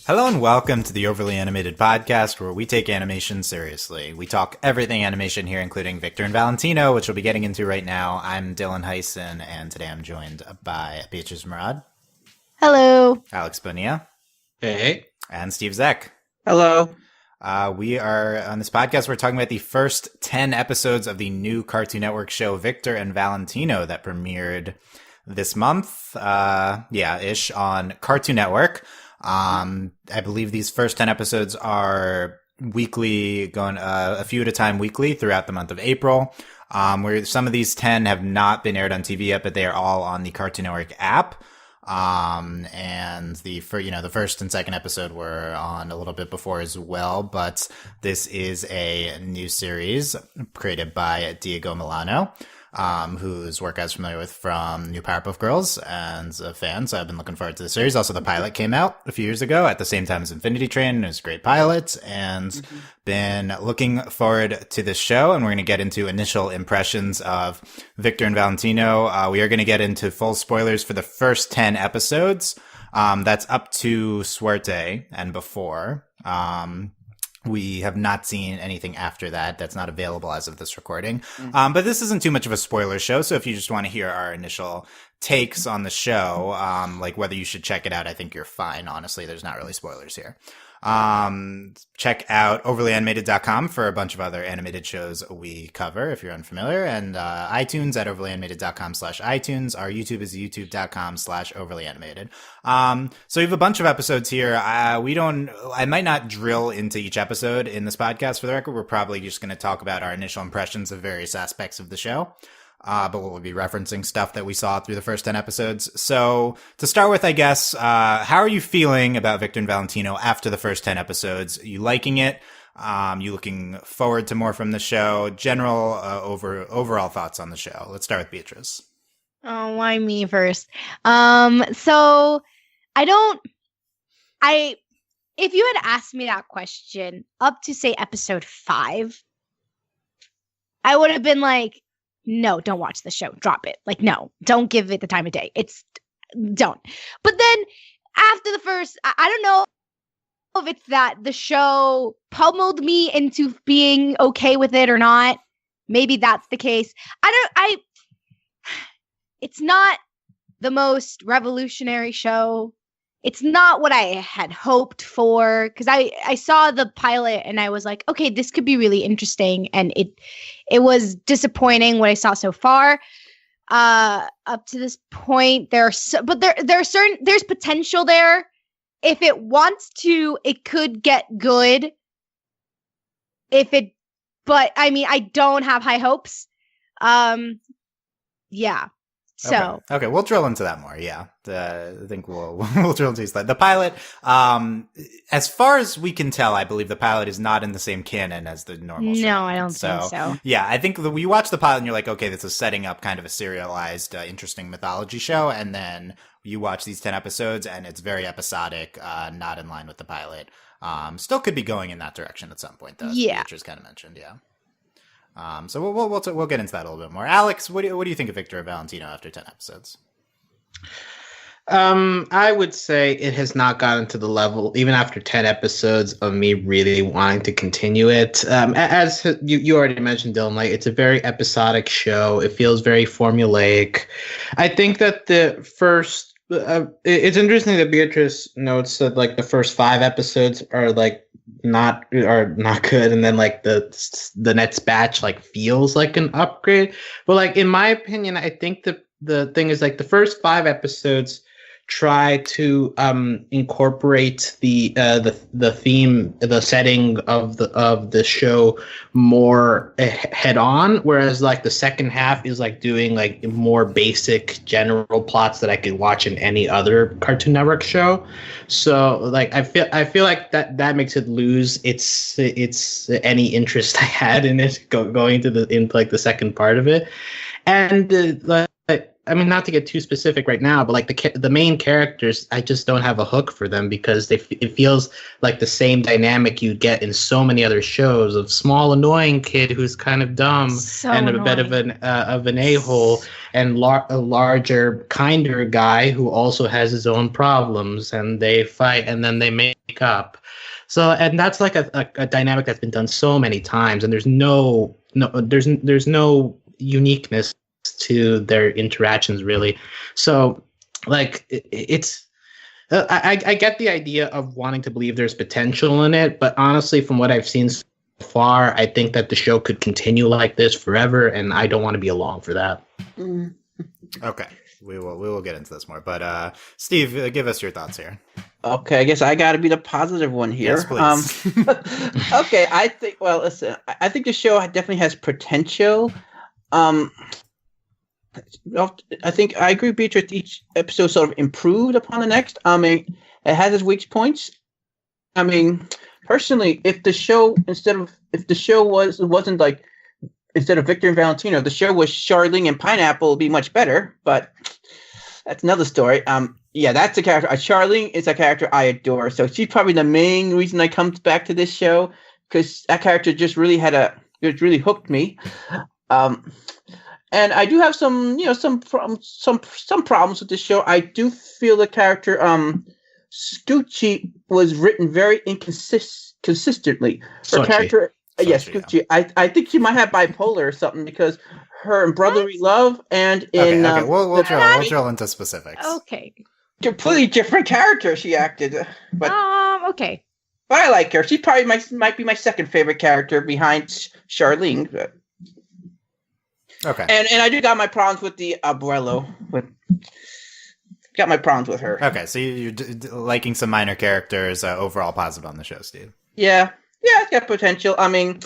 Hello and welcome to the Overly Animated Podcast, where we take animation seriously. We talk everything animation here, including Victor and Valentino, which we'll be getting into right now. I'm Dylan Hysen, and today I'm joined by Beatriz Mourad. Hello. Alex Bonilla. Hey. And Steve Zeck. Hello. We are, on this podcast, we're talking about the first 10 episodes of the new Cartoon Network show, Victor and Valentino, that premiered this month, ish, on Cartoon Network. I believe these first 10 episodes are weekly, going a few at a time weekly throughout the month of April. Where some of these 10 have not been aired on TV yet, but they are all on the Cartoon Network app. And the first and second episode were on a little bit before as well, but this is a new series created by Diego Milano. Whose work I was familiar with from New Powerpuff Girls and a fan, so I've been looking forward to the series. Also, the pilot came out a few years ago at the same time as Infinity Train. It was a great pilot, and been looking forward to this show, and we're going to get into initial impressions of Victor and Valentino. We are going to get into full spoilers for the first 10 episodes. That's up to Suerte and before. We have not seen anything after that. That's not available as of this recording. But this isn't too much of a spoiler show. So if you just want to hear our initial takes on the show, like whether you should check it out, I think you're fine. Honestly, there's not really spoilers here. Check out overlyanimated.com for a bunch of other animated shows we cover if you're unfamiliar, and iTunes at overlyanimated.com/iTunes. Our YouTube is youtube.com/overlyanimated. So we have a bunch of episodes here. I might not drill into each episode in this podcast. For the record, we're probably just going to talk about our initial impressions of various aspects of the show. But we'll be referencing stuff that we saw through the first 10 episodes. So to start with, I guess, how are you feeling about Victor and Valentino after the first 10 episodes? Are you liking it? You looking forward to more from the show? General overall thoughts on the show. Let's start with Beatrice. Oh, why me first? So if you had asked me that question up to say episode 5, I would have been like, no, don't watch the show. Drop it. Like, no, don't give it the time of day. Don't. But then after the first, I don't know if it's that the show pummeled me into being okay with it or not. Maybe that's the case. It's not the most revolutionary show. It's not what I had hoped for, because I saw the pilot and I was like, okay, this could be really interesting. And it was disappointing what I saw so far. Up to this point, there's potential there. If it wants to, it could get good. But I mean, I don't have high hopes. Yeah. So okay, we'll drill into that more. Yeah, I think we'll drill into that. The pilot, as far as we can tell, I believe the pilot is not in the same canon as the normal show. No, I don't think so. Yeah, I think when you watch the pilot and you're like, okay, this is setting up kind of a serialized, interesting mythology show, and then you watch these 10 episodes and it's very episodic, not in line with the pilot. Still could be going in that direction at some point, though. Yeah, which was kind of mentioned. Yeah. So we'll get into that a little bit more. Alex, what do you think of Victor and Valentino after 10 episodes? I would say it has not gotten to the level, even after 10 episodes, of me really wanting to continue it. As you already mentioned, Dylan, like, it's a very episodic show. It feels very formulaic. I think that the first it's interesting that Beatrice notes that like the first 5 episodes are not good, and then like the next batch like feels like an upgrade. But like in my opinion, I think the thing is like the first 5 episodes try to incorporate the theme, the setting of the show more head on, whereas like the second half is like doing like more basic general plots that I could watch in any other Cartoon Network show. So like I feel like that makes it lose its any interest I had in it going into the second part of it. And I mean, not to get too specific right now, but like the main characters, I just don't have a hook for them because it feels like the same dynamic you get in so many other shows of small annoying kid who's kind of dumb and a bit of an a-hole, and a larger, kinder guy who also has his own problems, and they fight and then they make up. So, and that's like a dynamic that's been done so many times, and there's no uniqueness to their interactions really. So like I get the idea of wanting to believe there's potential in it, but honestly from what I've seen so far, I think that the show could continue like this forever, and I don't want to be along for that. Okay, we will get into this more, but Steve, give us your thoughts here. Okay, I guess I got to be the positive one here. Yes, please. Okay, I think the show definitely has potential. I think I agree, Beatrice. Each episode sort of improved upon the next. I mean, it has its weak points. I mean, personally, if the show wasn't like, instead of Victor and Valentino, the show was Charlene and Pineapple, would be much better. But that's another story. Yeah, that's a character. Charlene is a character I adore. So she's probably the main reason I come back to this show, because that character just really really hooked me. And I do have some problems with this show. I do feel the character Scoochie was written very inconsistently. Her character, yes, Scoochie. Yeah. I think she might have bipolar or something, because her in Brotherly Love and in okay. We'll drill into specifics. Okay. Completely different character she acted, but okay. But I like her. She probably might be my second favorite character behind Charlene. But. Okay. And I do got my problems with the Abuelo. Got my problems with her. Okay, so you're liking some minor characters, overall positive on the show, Steve. Yeah, it's got potential. I mean,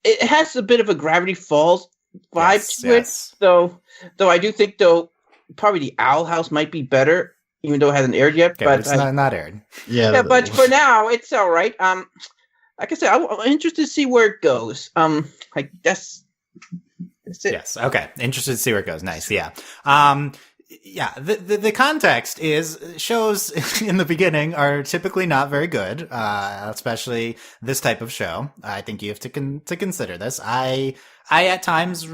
it has a bit of a Gravity Falls vibe to it. Though I do think, probably the Owl House might be better, even though it hasn't aired yet. Okay, but it's not aired. Yeah, but for now, it's all right. Like I said, I'm interested to see where it goes. Like that's it. Yes. Okay. Interested to see where it goes. Nice. Yeah. Yeah. The context is shows in the beginning are typically not very good, especially this type of show. I think you have to consider this. I at times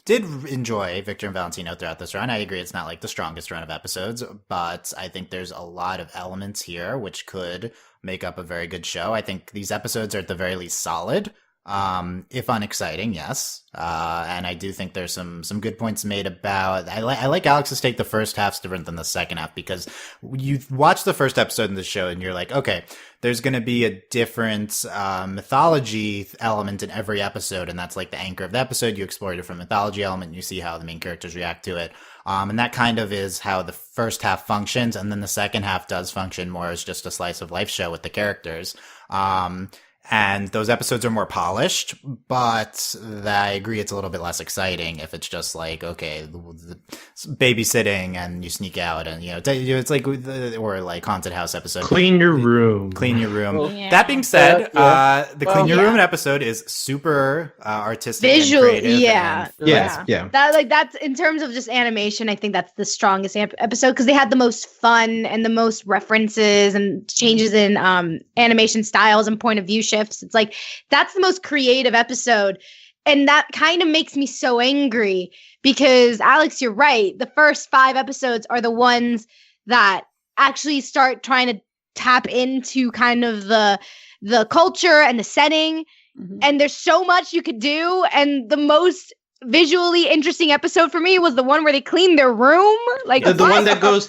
did enjoy Victor and Valentino throughout this run. I agree it's not like the strongest run of episodes, but I think there's a lot of elements here which could make up a very good show. I think these episodes are at the very least solid. If unexciting, yes. And I do think there's some good points made about, I like Alex's take the first half's different than the second half, because you watch the first episode in the show and you're like, okay, there's going to be a different, mythology element in every episode. And that's like the anchor of the episode. You explore a different mythology element and you see how the main characters react to it. And that kind of is how the first half functions. And then the second half does function more as just a slice of life show with the characters. And those episodes are more polished, but I agree it's a little bit less exciting if it's just like, okay, babysitting and you sneak out and, it's like, or like haunted house episode. Clean your room. Oh, yeah. That being said, the Clean Your Room episode is super artistic visual, and creative. Yeah. That's in terms of just animation, I think that's the strongest episode, because they had the most fun and the most references and changes in animation styles and point of view shifts. It's like that's the most creative episode, and that kind of makes me so angry, because Alex, you're right, the first 5 episodes are the ones that actually start trying to tap into kind of the culture and the setting. Mm-hmm. And there's so much you could do, and the most visually interesting episode for me was the one where they clean their room, like the one that goes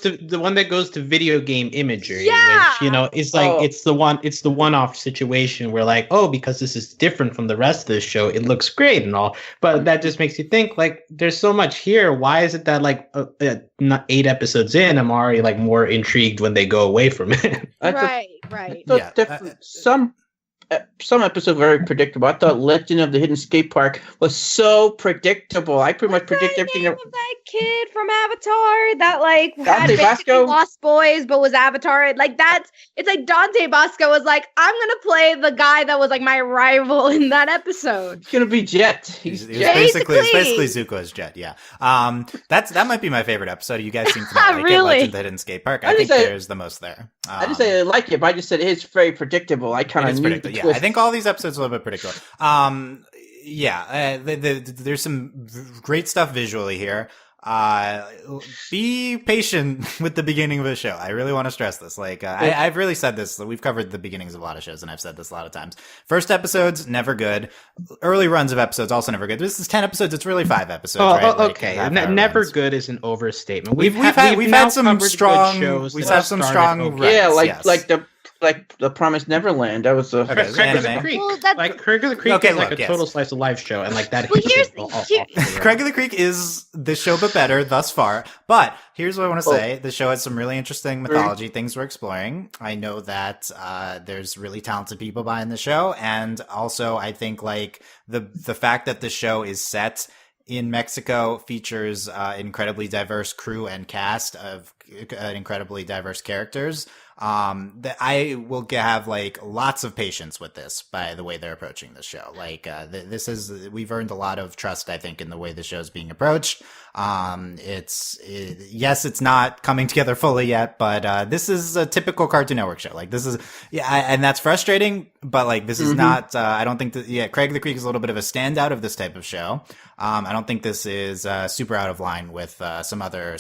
to video game imagery, which is like it's the one-off situation where like, oh, because this is different from the rest of the show, it looks great and all, but that just makes you think like there's so much here. Why is it that like not 8 episodes in, I'm already like more intrigued when they go away from it? Right. So different. some episodes were very predictable. I thought Legend of the Hidden Skate Park was so predictable. I pretty much predict everything. Name of that kid from Avatar that like had Dante basically Bosco? Lost Boys but was Avatar. Like it's like Dante Bosco was like, I'm gonna play the guy that was like my rival in that episode. It's gonna be Jet. He's Jet. basically Zuko's Jet. Yeah. That might be my favorite episode. You guys seem to like it. Really? Legend of the Hidden Skate Park. I think there's the most there. I didn't say I like it, but I just said it's very predictable. I kind of knew the Yeah, twist. I think all these episodes are a little bit predictable. There's some great stuff visually here. Be patient with the beginning of a show. I really want to stress this. Like, I've really said this. We've covered the beginnings of a lot of shows, and I've said this a lot of times. First episodes, never good. Early runs of episodes, also never good. This is 10 episodes. It's really 5 episodes. Oh, right? okay. Never Good is an overstatement. We've had some strong shows. We've had some strong. Okay. Yeah, runs, yes. like the Promised Neverland. That was a Okay, Craig of the anime. Creek. Well, that's- Like Craig of the Creek Okay, is like look, a yes. total slice of life show, and like that. Well, hits here's- Craig of the Creek is the show, but better thus far. But here's what I want to say: the show has some really interesting mythology things we're exploring. I know that there's really talented people behind the show, and also I think like the fact that the show is set in Mexico features incredibly diverse crew and cast of incredibly diverse characters. That I will have like lots of patience with this by the way they're approaching this show. Like, we've earned a lot of trust, I think, in the way the show is being approached. Yes, it's not coming together fully yet, but this is a typical Cartoon Network show. Like, this is, and that's frustrating, but like, this is not, I don't think that, Craig of the Creek is a little bit of a standout of this type of show. I don't think this is, super out of line with, some other,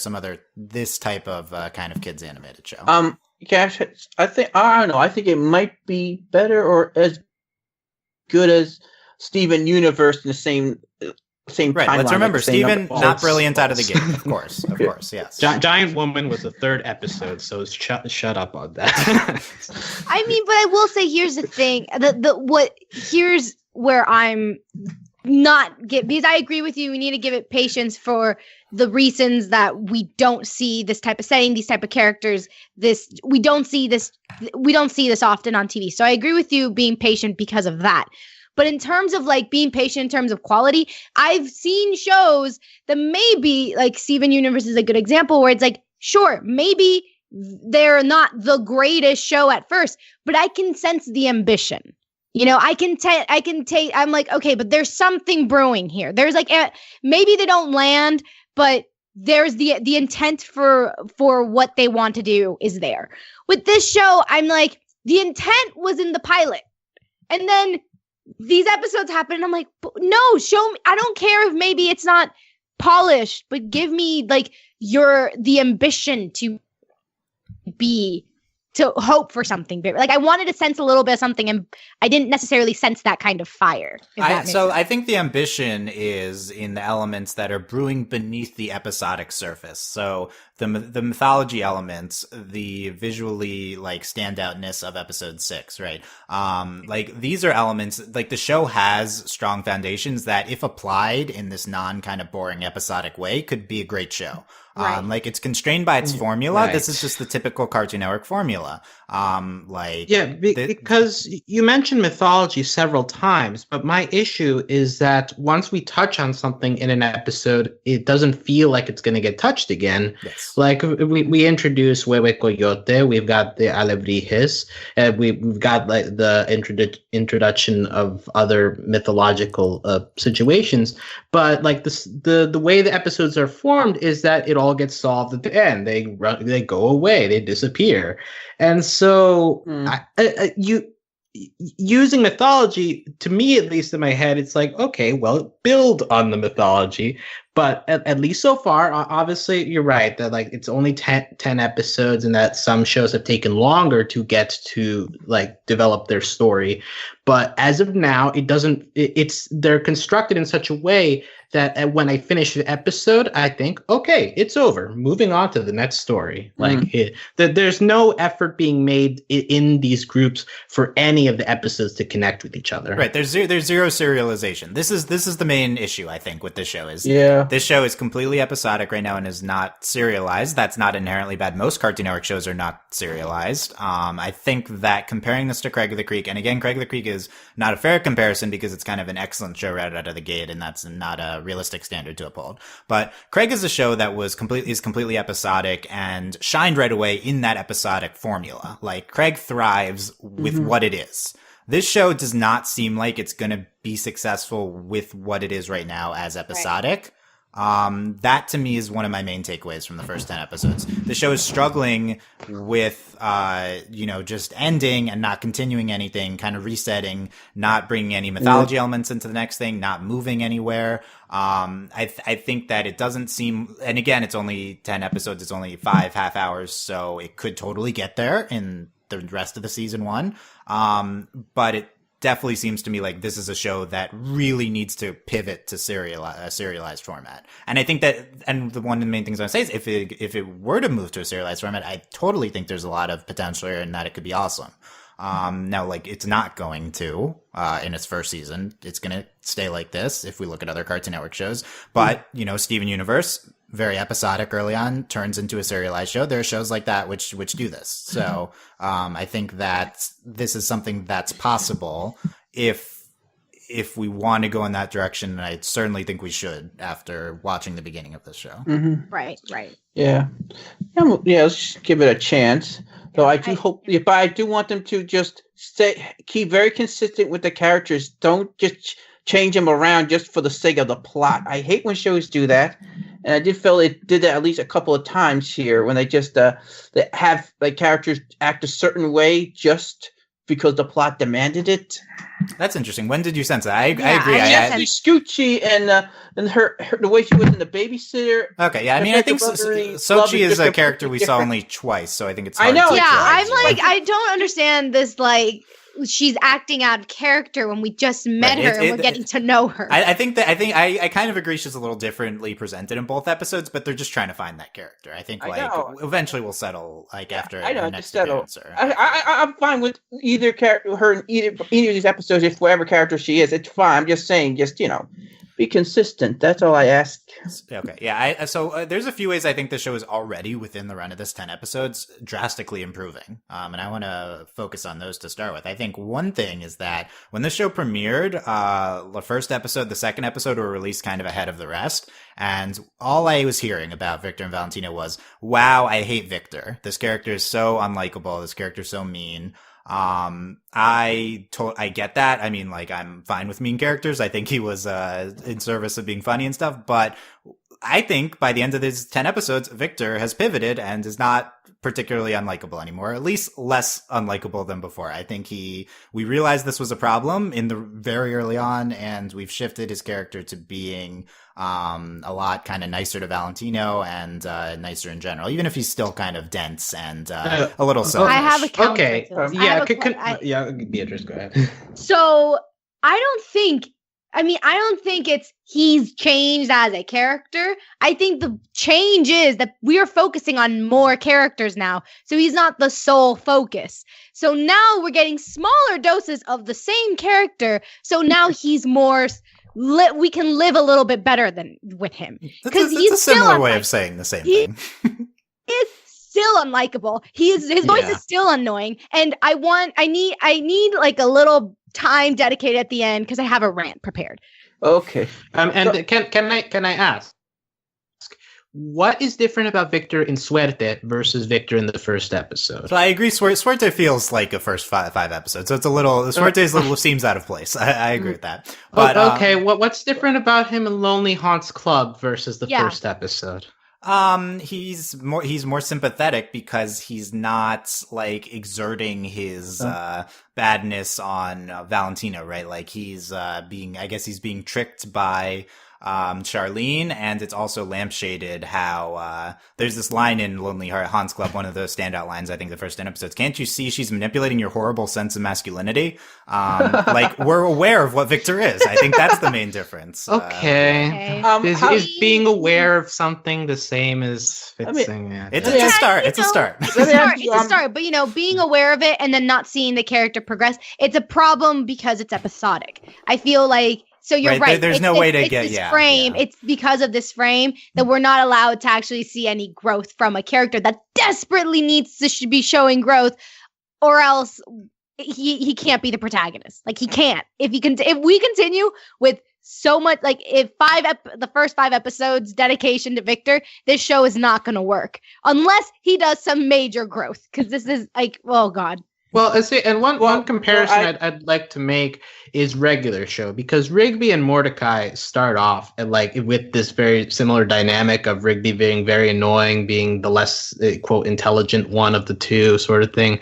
this type of, kind of kids animated show. Cash, I don't know. I think it might be better or as good as Steven Universe in the same Right. timeline. Let's remember, like the same Steven, number of not balls. brilliant out of the gate. Of course, yes. Giant Woman was the 3rd episode, so shut up on that. I mean, but I will say, here's the thing. Here's where I'm not because I agree with you. We need to give it patience for the reasons that we don't see this type of setting, these type of characters. We don't see this often on TV. So I agree with you being patient because of that. But in terms of like being patient in terms of quality, I've seen shows that maybe like Steven Universe is a good example where it's like, sure, maybe they're not the greatest show at first, but I can sense the ambition. You know, I'm like, okay, but there's something brewing here. There's like, maybe they don't land, but there's the intent for what they want to do is there. With this show, I'm like, the intent was in the pilot. And then these episodes happen and I'm like, no, show me. I don't care if maybe it's not polished, but give me like the ambition to hope for something big. Like I wanted to sense a little bit of something and I didn't necessarily sense that kind of fire. I think the ambition is in the elements that are brewing beneath the episodic surface. So the mythology elements, the visually like standoutness of episode 6, right? Like these are elements, like the show has strong foundations that if applied in this non kind of boring episodic way could be a great show. Right. Like it's constrained by its formula. Right. This is just the typical Cartoon Network formula. Because you mentioned mythology several times, but my issue is that once we touch on something in an episode, it doesn't feel like it's going to get touched again. Yes. Like we introduce Huehue Coyote, we've got the Alebrijes, and we've got like the introduction of other mythological situations. But like the way the episodes are formed is that it all gets solved at the end. They go away, they disappear, and so using mythology, to me at least in my head, it's like, okay, well, build on the mythology. But at least so far, obviously, you're right that like it's only 10 episodes and that some shows have taken longer to get to like develop their story. But as of now, they're constructed in such a way that when I finish the episode, I think, okay, it's over. Moving on to the next story. There's no effort being made in these groups for any of the episodes to connect with each other. Right. There's zero serialization. This is the main issue, I think, with this show is Yeah. This show is completely episodic right now and is not serialized. That's not inherently bad. Most Cartoon Network shows are not serialized. I think that comparing this to Craig of the Creek, and again, Craig of the Creek is not a fair comparison because it's kind of an excellent show right out of the gate, and that's not a realistic standard to uphold. But Craig is a show that is completely episodic and shined right away in that episodic formula. Like, Craig thrives with what it is. This show does not seem like it's going to be successful with what it is right now as episodic. Right. That to me is one of my main takeaways from the first 10 episodes. The show is struggling with, just ending and not continuing anything, kind of resetting, not bringing any mythology elements into the next thing, not moving anywhere. I think that it doesn't seem, and again, it's only 10 episodes. It's only 5 half hours. So it could totally get there in the rest of the season 1. But it definitely seems to me like this is a show that really needs to pivot to a serialized format. And I think that, and one of the main things I would say is if it were to move to a serialized format, I totally think there's a lot of potential here and that it could be awesome. Now, like, it's not going to, in its first season. It's going to stay like this if we look at other Cartoon Network shows. But, Steven Universe, very episodic early on, turns into a serialized show. There are shows like that which do this. So, I think that this is something that's possible if we want to go in that direction. And I certainly think we should after watching the beginning of this show. Mm-hmm. Right. Yeah. Let's just give it a chance. So I do hope, but I do want them to just keep very consistent with the characters. Don't just change them around just for the sake of the plot. I hate when shows do that, and I did feel it did that at least a couple of times here when they just they have like characters act a certain way just because the plot demanded it. That's interesting. When did you sense that? I agree. Scoochie and her the way she was in The Babysitter. Okay, yeah. I mean, I think Sochi is a character we saw only twice, so I think it's hard. I know. Yeah, I'm like, I don't understand this. Like, she's acting out of character when we just met her and we're getting to know her. I kind of agree she's a little differently presented in both episodes, but they're just trying to find that character. I think eventually we'll settle after her next appearance. I'm fine with either character, her in either of these episodes, if whatever character she is, it's fine. I'm just saying, be consistent. That's all I ask. Okay, yeah. So there's a few ways I think the show is already within the run of this 10 episodes drastically improving. And I want to focus on those to start with. I think one thing is that when the show premiered, the first episode, the second episode were released kind of ahead of the rest. And all I was hearing about Victor and Valentino was, wow, I hate Victor. This character is so unlikable. This character is so mean. I get that. I mean, like, I'm fine with mean characters. I think he was, in service of being funny and stuff, but I think by the end of these 10 episodes, Victor has pivoted and is not particularly unlikable anymore, at least less unlikable than before. I think we realized this was a problem in the very early on, and we've shifted his character to being, a lot kind of nicer to Valentino and, nicer in general, even if he's still kind of dense and, a little selfish. I have a counter. Okay. Beatrice, go ahead. So I don't think it's he's changed as a character. I think the change is that we are focusing on more characters now. So he's not the sole focus. So now we're getting smaller doses of the same character. So now he's more, we can live a little bit better than with him. That's a similar way of saying the same thing. He's still unlikable. His voice is still annoying. And I need like a little time dedicated at the end because I have a rant prepared. Okay. Can I ask, what is different about Victor in Suerte versus Victor in the first episode? So I agree. Suerte feels like a first five episodes, so it's a little. Suerte's little seems out of place. I agree with that. But okay, what's different about him in Lonely Haunts Club versus the first episode? He's more sympathetic because he's not like exerting his badness on Valentino, right? Like he's being tricked by Charlene, and it's also lampshaded how there's this line in Lonely Haunts Club, one of the standout lines, I think, the first 10 episodes. Can't you see she's manipulating your horrible sense of masculinity? Like, we're aware of what Victor is. I think that's the main difference. Okay. Is being aware of something the same as fixing it? It's a start. It's a start. It's a start. But, being aware of it and then not seeing the character progress, it's a problem because it's episodic. I feel like So you're Right, right. there's no way to get- this yeah, frame. yeah. It's because of this frame that we're not allowed to actually see any growth from a character that desperately needs to be showing growth, or else he can't be the protagonist. Like, he can't. If we continue with so much, like, if the first 5 episodes dedication to Victor, this show is not going to work unless he does some major growth. Because this is like, oh god. Well, I see, and one comparison I'd like to make is regular show, because Rigby and Mordecai start off with this very similar dynamic of Rigby being very annoying, being the less quote intelligent one of the two, sort of thing.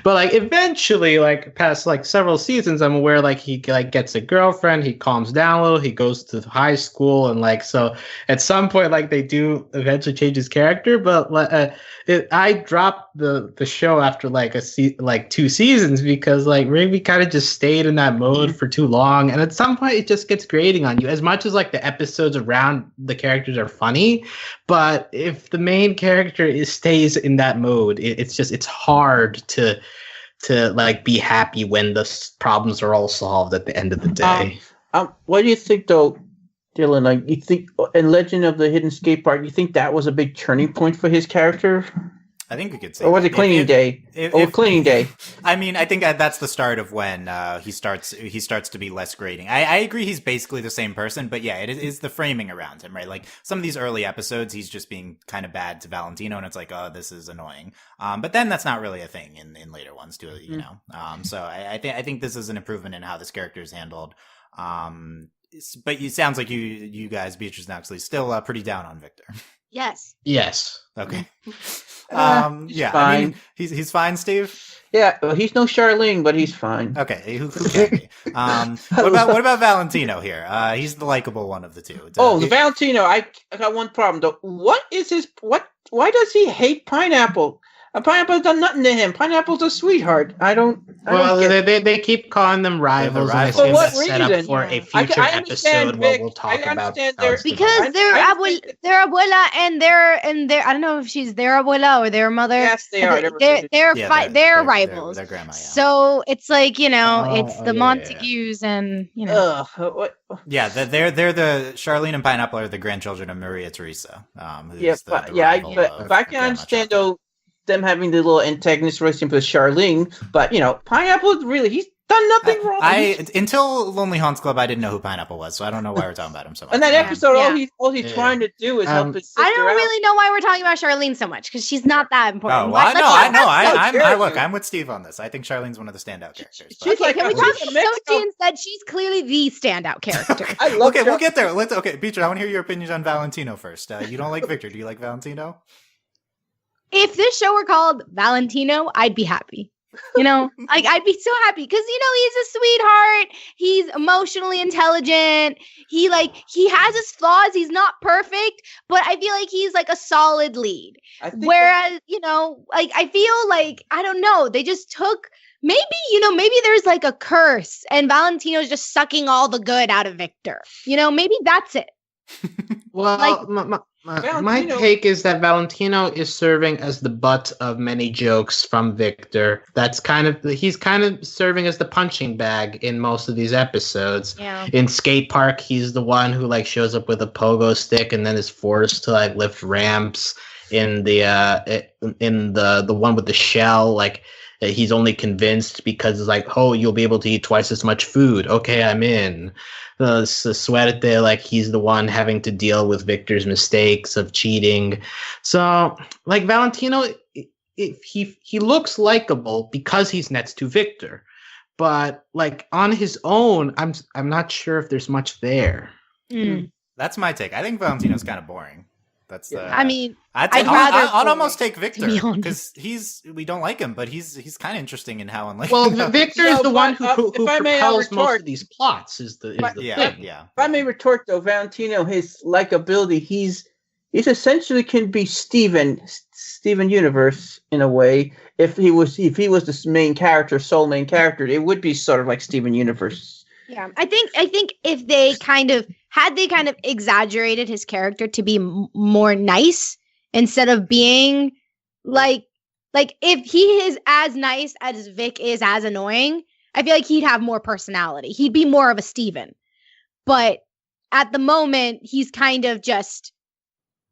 But like eventually, like past like several seasons, I'm aware like he like gets a girlfriend, he calms down a little, he goes to high school, and like so at some point like they do eventually change his character, but I dropped the show after like 2 seasons because like Rigby kind of just stayed in that mode for too long, and at some point it just gets grating on you. As much as like the episodes around the characters are funny, but if the main character stays in that mode, it's hard to like be happy when the problems are all solved at the end of the day. What do you think though, Dylan? Like, you think in Legend of the Hidden Skate Park, you think that was a big turning point for his character? I think we could say. Or was it Cleaning Day? Cleaning Day. I mean, I think that's the start of when he starts to be less grating. I agree he's basically the same person, but yeah, it is the framing around him, right? Like some of these early episodes, he's just being kind of bad to Valentino, and it's like, oh, this is annoying. But then that's not really a thing in later ones, too, you know? So I think this is an improvement in how this character is handled. But it sounds like you guys, Beatrice and Oxley, still pretty down on Victor. Yes. Yes. Okay. Yeah, fine. I fine. mean, he's fine, Steve. Yeah, well, he's no Charlene, but he's fine. Okay, who can be? What about Valentino here? He's the likable one of the two. The Valentino. I got one problem though. What is his what? Why does he hate Pineapple? Pineapple's done nothing to him. Pineapple's a sweetheart. I don't get they keep calling them rivals. They're the rivals. And For what it's set up reason? for a I future understand, episode where Vic. we'll talk I about understand how it's Because developed. their abuela and their I don't know if she's their abuela or their mother. Yes, they are. They're rivals. Their grandma, yeah. So it's like, you know, it's the yeah. Montagues and, you know. Yeah, they're the Charlene and Pineapple are the grandchildren of Maria Teresa. Who's but the rival but of if I can Grandma understand Chocolate. though, them having the little antagonist relationship with Charlene, but you know, Pineapple really he's done nothing wrong. Until Lonely Haunts Club, I didn't know who Pineapple was, so I don't know why we're talking about him so much. In that episode, Yeah. all he's trying to do is help his sister I don't out. really know why we're talking about Charlene so much because she's not that important. Oh, well, But I know. character. Look, I'm with Steve on this. I think Charlene's one of the standout characters. She's like can we a talk Mexico- about Sochi instead? She's clearly the standout character. I love Okay, we'll get there. Okay, Beatrice, I want to hear your opinions on Valentino first. You don't like Victor. Do you like Valentino? If this show were called Valentino, I'd be happy. You know, like I'd be so happy because, you know, he's a sweetheart. He's emotionally intelligent. He has his flaws. He's not perfect, but I feel like he's like a solid lead. Whereas, you know, like I feel like, I don't know, they just took maybe there's like a curse and Valentino's just sucking all the good out of Victor. You know, maybe that's it. Well, Like- my take is that Valentino is serving as the butt of many jokes from Victor. He's kind of serving as the punching bag in most of these episodes. Yeah. In Skate Park, he's the one who like shows up with a pogo stick and then is forced to like lift ramps. In the one with the shell, like he's only convinced because it's like, oh, you'll be able to eat twice as much food. Okay, I'm in. Suerte, like he's the one having to deal with Victor's mistakes of cheating. So, like Valentino, he looks likable because he's next to Victor, but like on his own, I'm not sure if there's much there. That's my take. I think Valentino's kind of boring. That's I mean, I'd almost take Victor be honest. because we don't like him, but he's kind of interesting in how unlike. Well, Victor is the one who if I may propels most retort- of these plots. Is the yeah. thing. Yeah. If I may retort though, Valentino, his likability, he's essentially can be Steven Universe in a way. If he was the main character, sole main character, it would be sort of like Steven Universe. Yeah, I think if they kind of exaggerated his character to be more nice instead of being like if he is as nice as Vic is as annoying, I feel like he'd have more personality. He'd be more of a Steven. but at the moment he's kind of just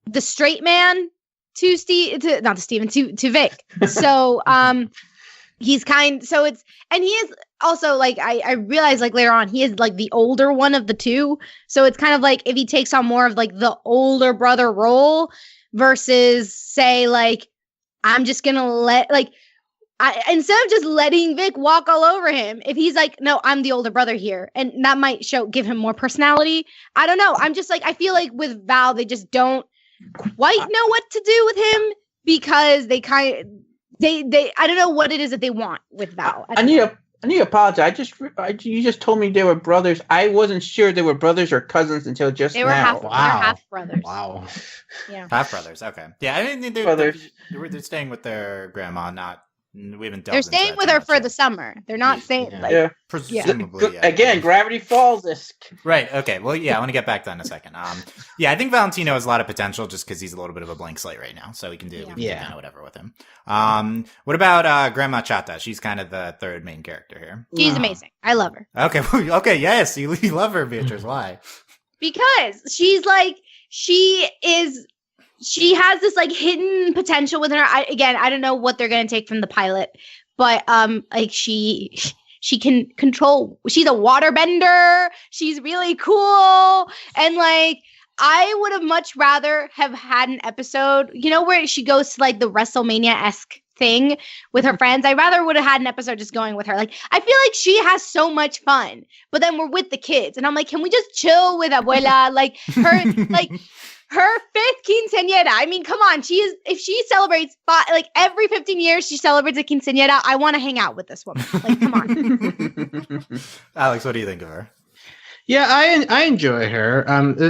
the straight man to Vic. So he's so it's, and he is also like, I realized like later on he is like the older one of the two, so it's kind of like if he takes on more of like the older brother role versus say like I'm just gonna let like instead of just letting Vic walk all over him, if he's like, no, I'm the older brother here, and that might give him more personality. I don't know. I'm just like, I feel like with Val, they just don't quite know what to do with him because they I don't know what it is that they want with Val. I need to apologize. You just told me they were brothers. I wasn't sure they were brothers or cousins until just now. They were half brothers. Wow. Yeah. Half brothers. Okay. Yeah. I mean, they're staying with their grandma. We haven't. They're staying with her for the summer. They're not staying. Presumably. Yeah. Again, Gravity Falls is right. Okay. Well, yeah. I want to get back to that in a second. Yeah, I think Valentino has a lot of potential just because he's a little bit of a blank slate right now, so we can do kind of whatever with him. What about Grandma Chata? She's kind of the third main character here. She's amazing. I love her. Okay. Okay. Yes, you love her, Beatriz. Why? Because she's like she has this like hidden potential within her. I don't know what they're gonna take from the pilot, but like she can control. She's a waterbender. She's really cool, and like I would have much rather have had an episode, where she goes to like the WrestleMania-esque thing with her friends. I rather would have had an episode just going with her. Like I feel like she has so much fun, but then we're with the kids, and I'm like, can we just chill with Abuela? Like her, like. Her fifth quinceañera. I mean, come on. If she celebrates every 15 years, she celebrates a quinceañera. I want to hang out with this woman. Like, come on. Alex, what do you think of her? Yeah, I enjoy her,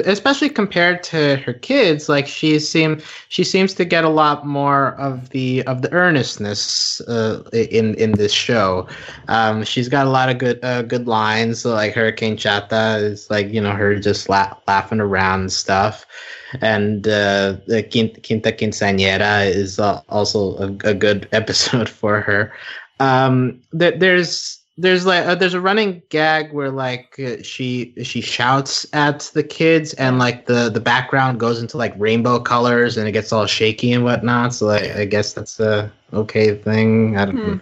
especially compared to her kids. Like she seems to get a lot more of the earnestness in this show. She's got a lot of good lines. So like Hurricane Chata is like her just laughing around and stuff, and the Quinta Quinceañera is also a good episode for her. There's a running gag where like she shouts at the kids and like the background goes into like rainbow colors and it gets all shaky and whatnot. So I guess that's a okay thing. I don't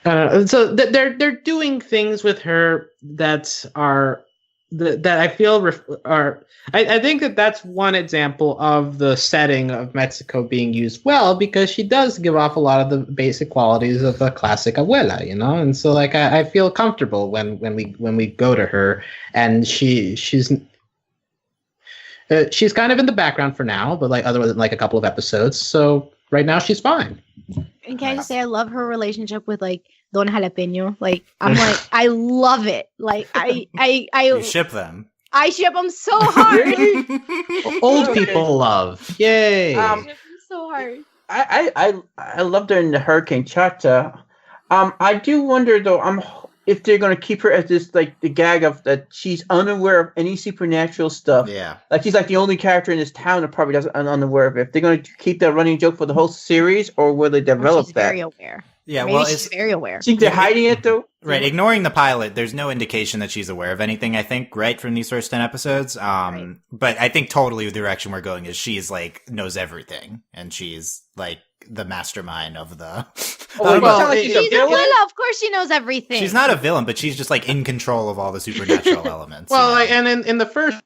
know. So they're doing things with her that I feel are. I think that's one example of the setting of Mexico being used well, because she does give off a lot of the basic qualities of a classic abuela, and so like I feel comfortable when we go to her, and she's kind of in the background for now, but like other than like a couple of episodes, so right now she's fine. And can I just say I love her relationship with like Don Jalapeno. Like I'm like I love it. Like I you ship them. I ship them so hard. Old people love. Yay. So hard. I loved her in the Hurricane Chata. I do wonder though, if they're going to keep her as this like the gag of that she's unaware of any supernatural stuff. Yeah. Like she's like the only character in this town that probably doesn't unaware of it. If they're going to keep that running joke for the whole series, or will they develop she's that? Very aware. Yeah, Maybe she's very aware. Think they're hiding it though? Right, ignoring the pilot, there's no indication that she's aware of anything, I think, right, from these first 10 episodes. Right. But I think totally the direction we're going is she's, like, knows everything, and she's, like, the mastermind of the... she's a villain? Of course she knows everything. She's not a villain, but she's just, like, in control of all the supernatural elements. Well, like, and in the first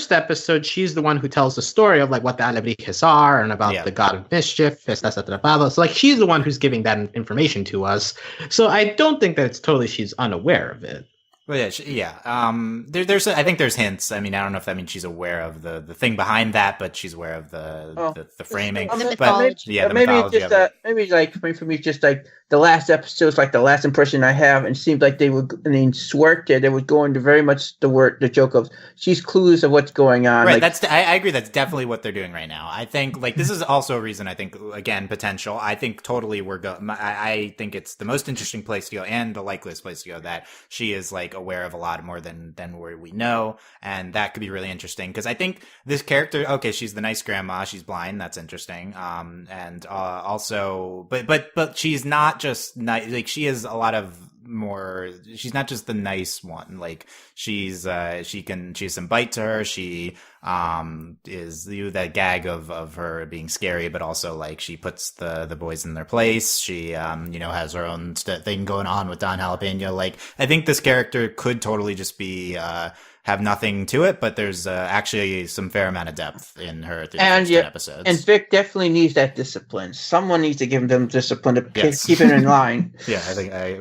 episode, she's the one who tells the story of like what the alebrijes are and about the god of mischief, Estás Atrapado. So like she's the one who's giving that information to us. So I don't think that it's totally she's unaware of it. Well, there's I think there's hints. I mean, I don't know if that means she's aware of the thing behind that, but she's aware of the framing. The mythology. The maybe mythology it's just maybe like for me, it's just like the last episode's like the last impression I have, and it seems like they would. I mean, Swart there, they would go into very much the joke of she's clueless of what's going on. Right. Like, I agree. That's definitely what they're doing right now. I think like this is also a reason. I think again potential. I think totally I think it's the most interesting place to go and the likeliest place to go that she is like aware of a lot more than where we know, and that could be really interesting because I think this character. Okay, she's the nice grandma. She's blind. That's interesting. And also, but she's not just nice. Like she has a lot of more. She's not just the nice one. Like she has some bite to her. She is that gag of her being scary, but also like she puts the boys in their place. She has her own thing going on with Don Jalapeno. Like I think this character could totally just be have nothing to it, but there's actually some fair amount of depth in her through the first 10 episodes. And Vic definitely needs that discipline. Someone needs to give them discipline to keep it in line. Yeah, I think I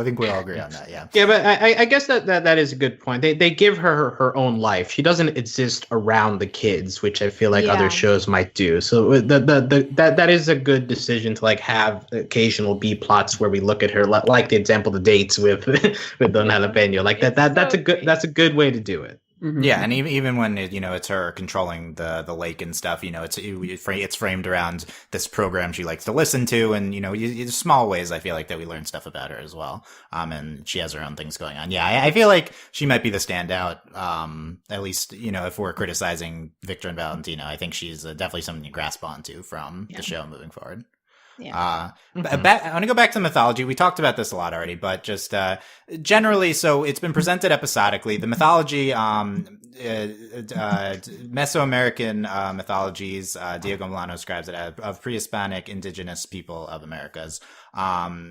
think we all agree on that. Yeah. Yeah, but I guess that is a good point. They give her own life. She doesn't exist around the kids, which I feel like other shows might do. So that is a good decision to like have occasional B plots where we look at her like the example the dates with Don Jalapeno. Like that's a good way to do it. Mm-hmm. Yeah, and even when it's her controlling the lake and stuff, it's framed around this program she likes to listen to, and small ways I feel like that we learn stuff about her as well. And she has her own things going on. Yeah, I feel like she might be the standout. At least if we're criticizing Victor and Valentino, I think she's definitely something you grasp onto from the show moving forward. Yeah. I want to go back to mythology. We talked about this a lot already, but just generally, so it's been presented episodically. The mythology, Mesoamerican mythologies, Diego Milano describes it as of pre-Hispanic indigenous people of Americas. I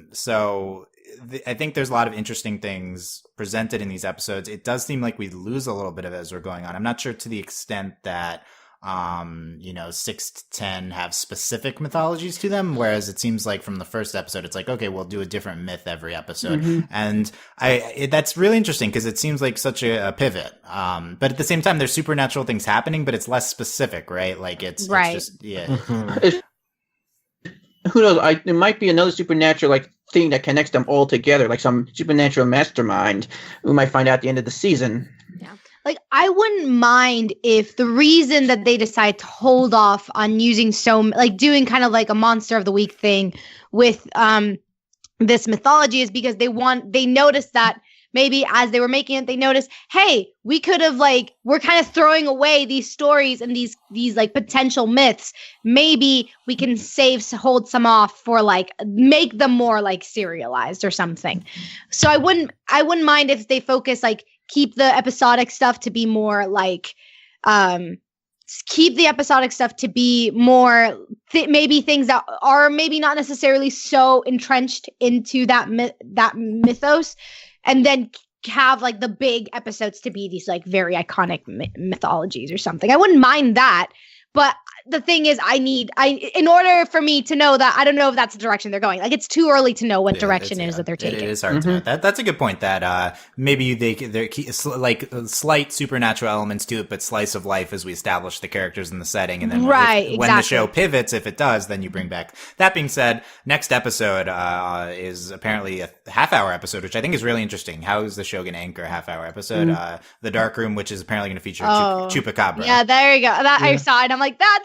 think there's a lot of interesting things presented in these episodes. It does seem like we lose a little bit of it as we're going on. I'm not sure to the extent that 6 to 10 have specific mythologies to them, whereas it seems like from the first episode it's like, okay, we'll do a different myth every episode. And that's really interesting because it seems like such a pivot, but at the same time there's supernatural things happening, but it's less specific, right? Like it's just who knows, it might be another supernatural like thing that connects them all together, like some supernatural mastermind we might find out at the end of the season. Like, I wouldn't mind if the reason that they decide to hold off on using doing kind of like a monster of the week thing with this mythology is because they noticed that maybe as they were making it, they noticed, hey, we could have we're kind of throwing away these stories and these like potential myths. Maybe we can hold some off for make them more like serialized or something. So I wouldn't mind if they focus keep the episodic stuff to be more keep the episodic stuff to be more maybe things that are maybe not necessarily so entrenched into that mythos, and then have the big episodes to be these very iconic mythologies or something. I wouldn't mind that, but the thing is, in order for me to know that, I don't know if that's the direction they're going. It's too early to know what direction it is that they're taking. It is hard to know. That's a good point. That maybe they're slight supernatural elements to it, but slice of life as we establish the characters in the setting, and then when the show pivots, if it does, then you bring back. That being said, next episode is apparently a half-hour episode, which I think is really interesting. How is the show going to anchor a half-hour episode? The Dark Room, which is apparently going to feature Chupacabra. Yeah, there you go. I saw it. I'm like, that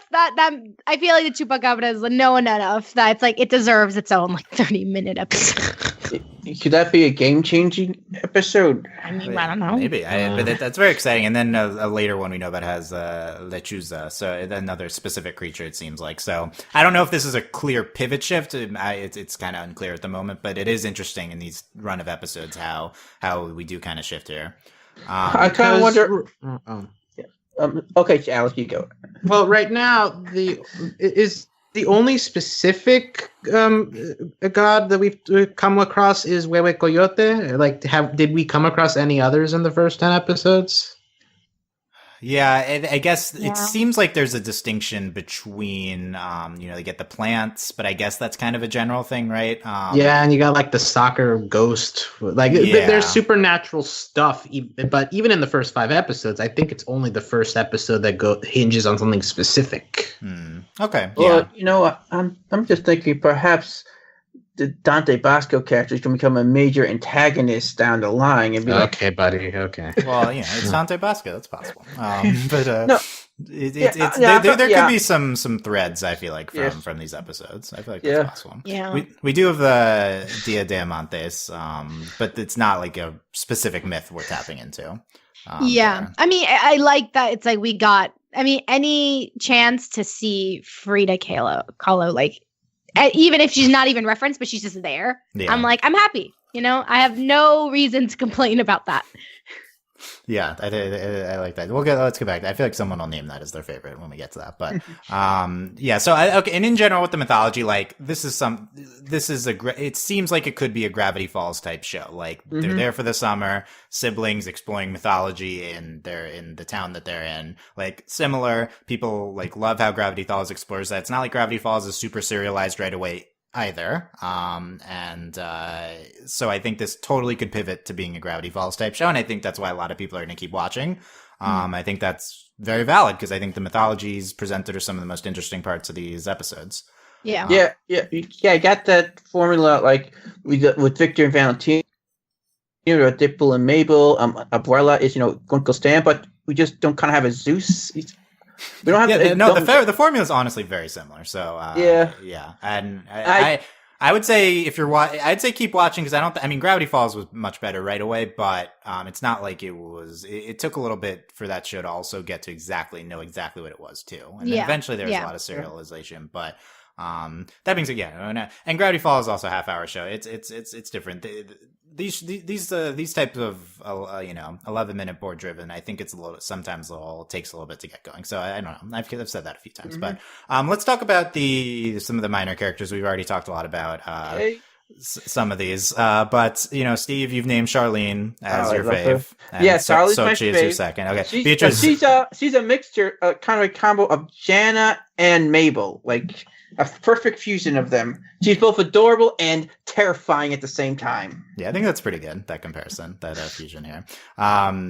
I feel like the Chupacabra is known enough that it deserves its own 30-minute episode. Could that be a game-changing episode? I mean, I don't know. Maybe, but that's very exciting. And then a later one we know about has Lechuza, so another specific creature. It seems like. So I don't know if this is a clear pivot shift. It's kind of unclear at the moment, but it is interesting in these run of episodes how we do kind of shift here. I kind of wonder. Okay, Alice, you go. Well, right now the only specific god that we've come across is Huehue Coyote. Did we come across any others in the first 10 episodes? Yeah, I guess it seems like there's a distinction between, they get the plants, but I guess that's kind of a general thing, right? And you got the soccer ghost. There's supernatural stuff, but even in the first 5 episodes, I think it's only the first episode that hinges on something specific. Okay. Well, I'm just thinking perhaps the Dante Basco character is going to become a major antagonist down the line and be okay, buddy. Okay. Well, it's Dante Basco. That's possible. But there could be some threads. I feel like from these episodes. I feel like that's possible. Yeah. We do have the Dia de Amantes, but it's not a specific myth we're tapping into. I mean, I like that. It's we got. I mean, any chance to see Frida Kahlo even if she's not even referenced, but she's just there. Yeah. I'm happy. You know, I have no reason to complain about that. Yeah, I like that. Let's get back. I feel like someone will name that as their favorite when we get to that. But yeah. So okay, and in general with the mythology, like it seems like it could be a Gravity Falls type show. Like they're there for the summer, siblings exploring mythology, and they're in the town that they're in. Like similar, people like love how Gravity Falls explores that. It's not like Gravity Falls is super serialized right away either. So I think this totally could pivot to being a Gravity Falls type show, and I think that's why a lot of people are going to keep watching. I think that's very valid because I think the mythologies presented are some of the most interesting parts of these episodes. Yeah. I got that formula like with Victor and Valentino, Dipple and Mabel. Abuela is Uncle Stan, but we just don't kind of have a Zeus. We don't have the formula is honestly very similar. So and I would say I'd say keep watching because I mean Gravity Falls was much better right away, but it's not like it took a little bit for that show to also get to know exactly what it was too, and then eventually there was a lot of serialization, but. That being said, and Gravity Falls is also a half-hour show. It's different. These types of 11-minute board driven. I think it's sometimes takes a little bit to get going. So I don't know. I've said that a few times, but let's talk about some of the minor characters. We've already talked a lot about some of these, but Steve, you've named Charlene as your fave. Yeah, Charlene's my Sochi fave. Is your second. Okay, Beatriz. She's a mixture, kind of a combo of Jana and Mabel, like. A perfect fusion of them. She's both adorable and terrifying at the same time. Yeah, I think that's pretty good, that comparison, that fusion here. I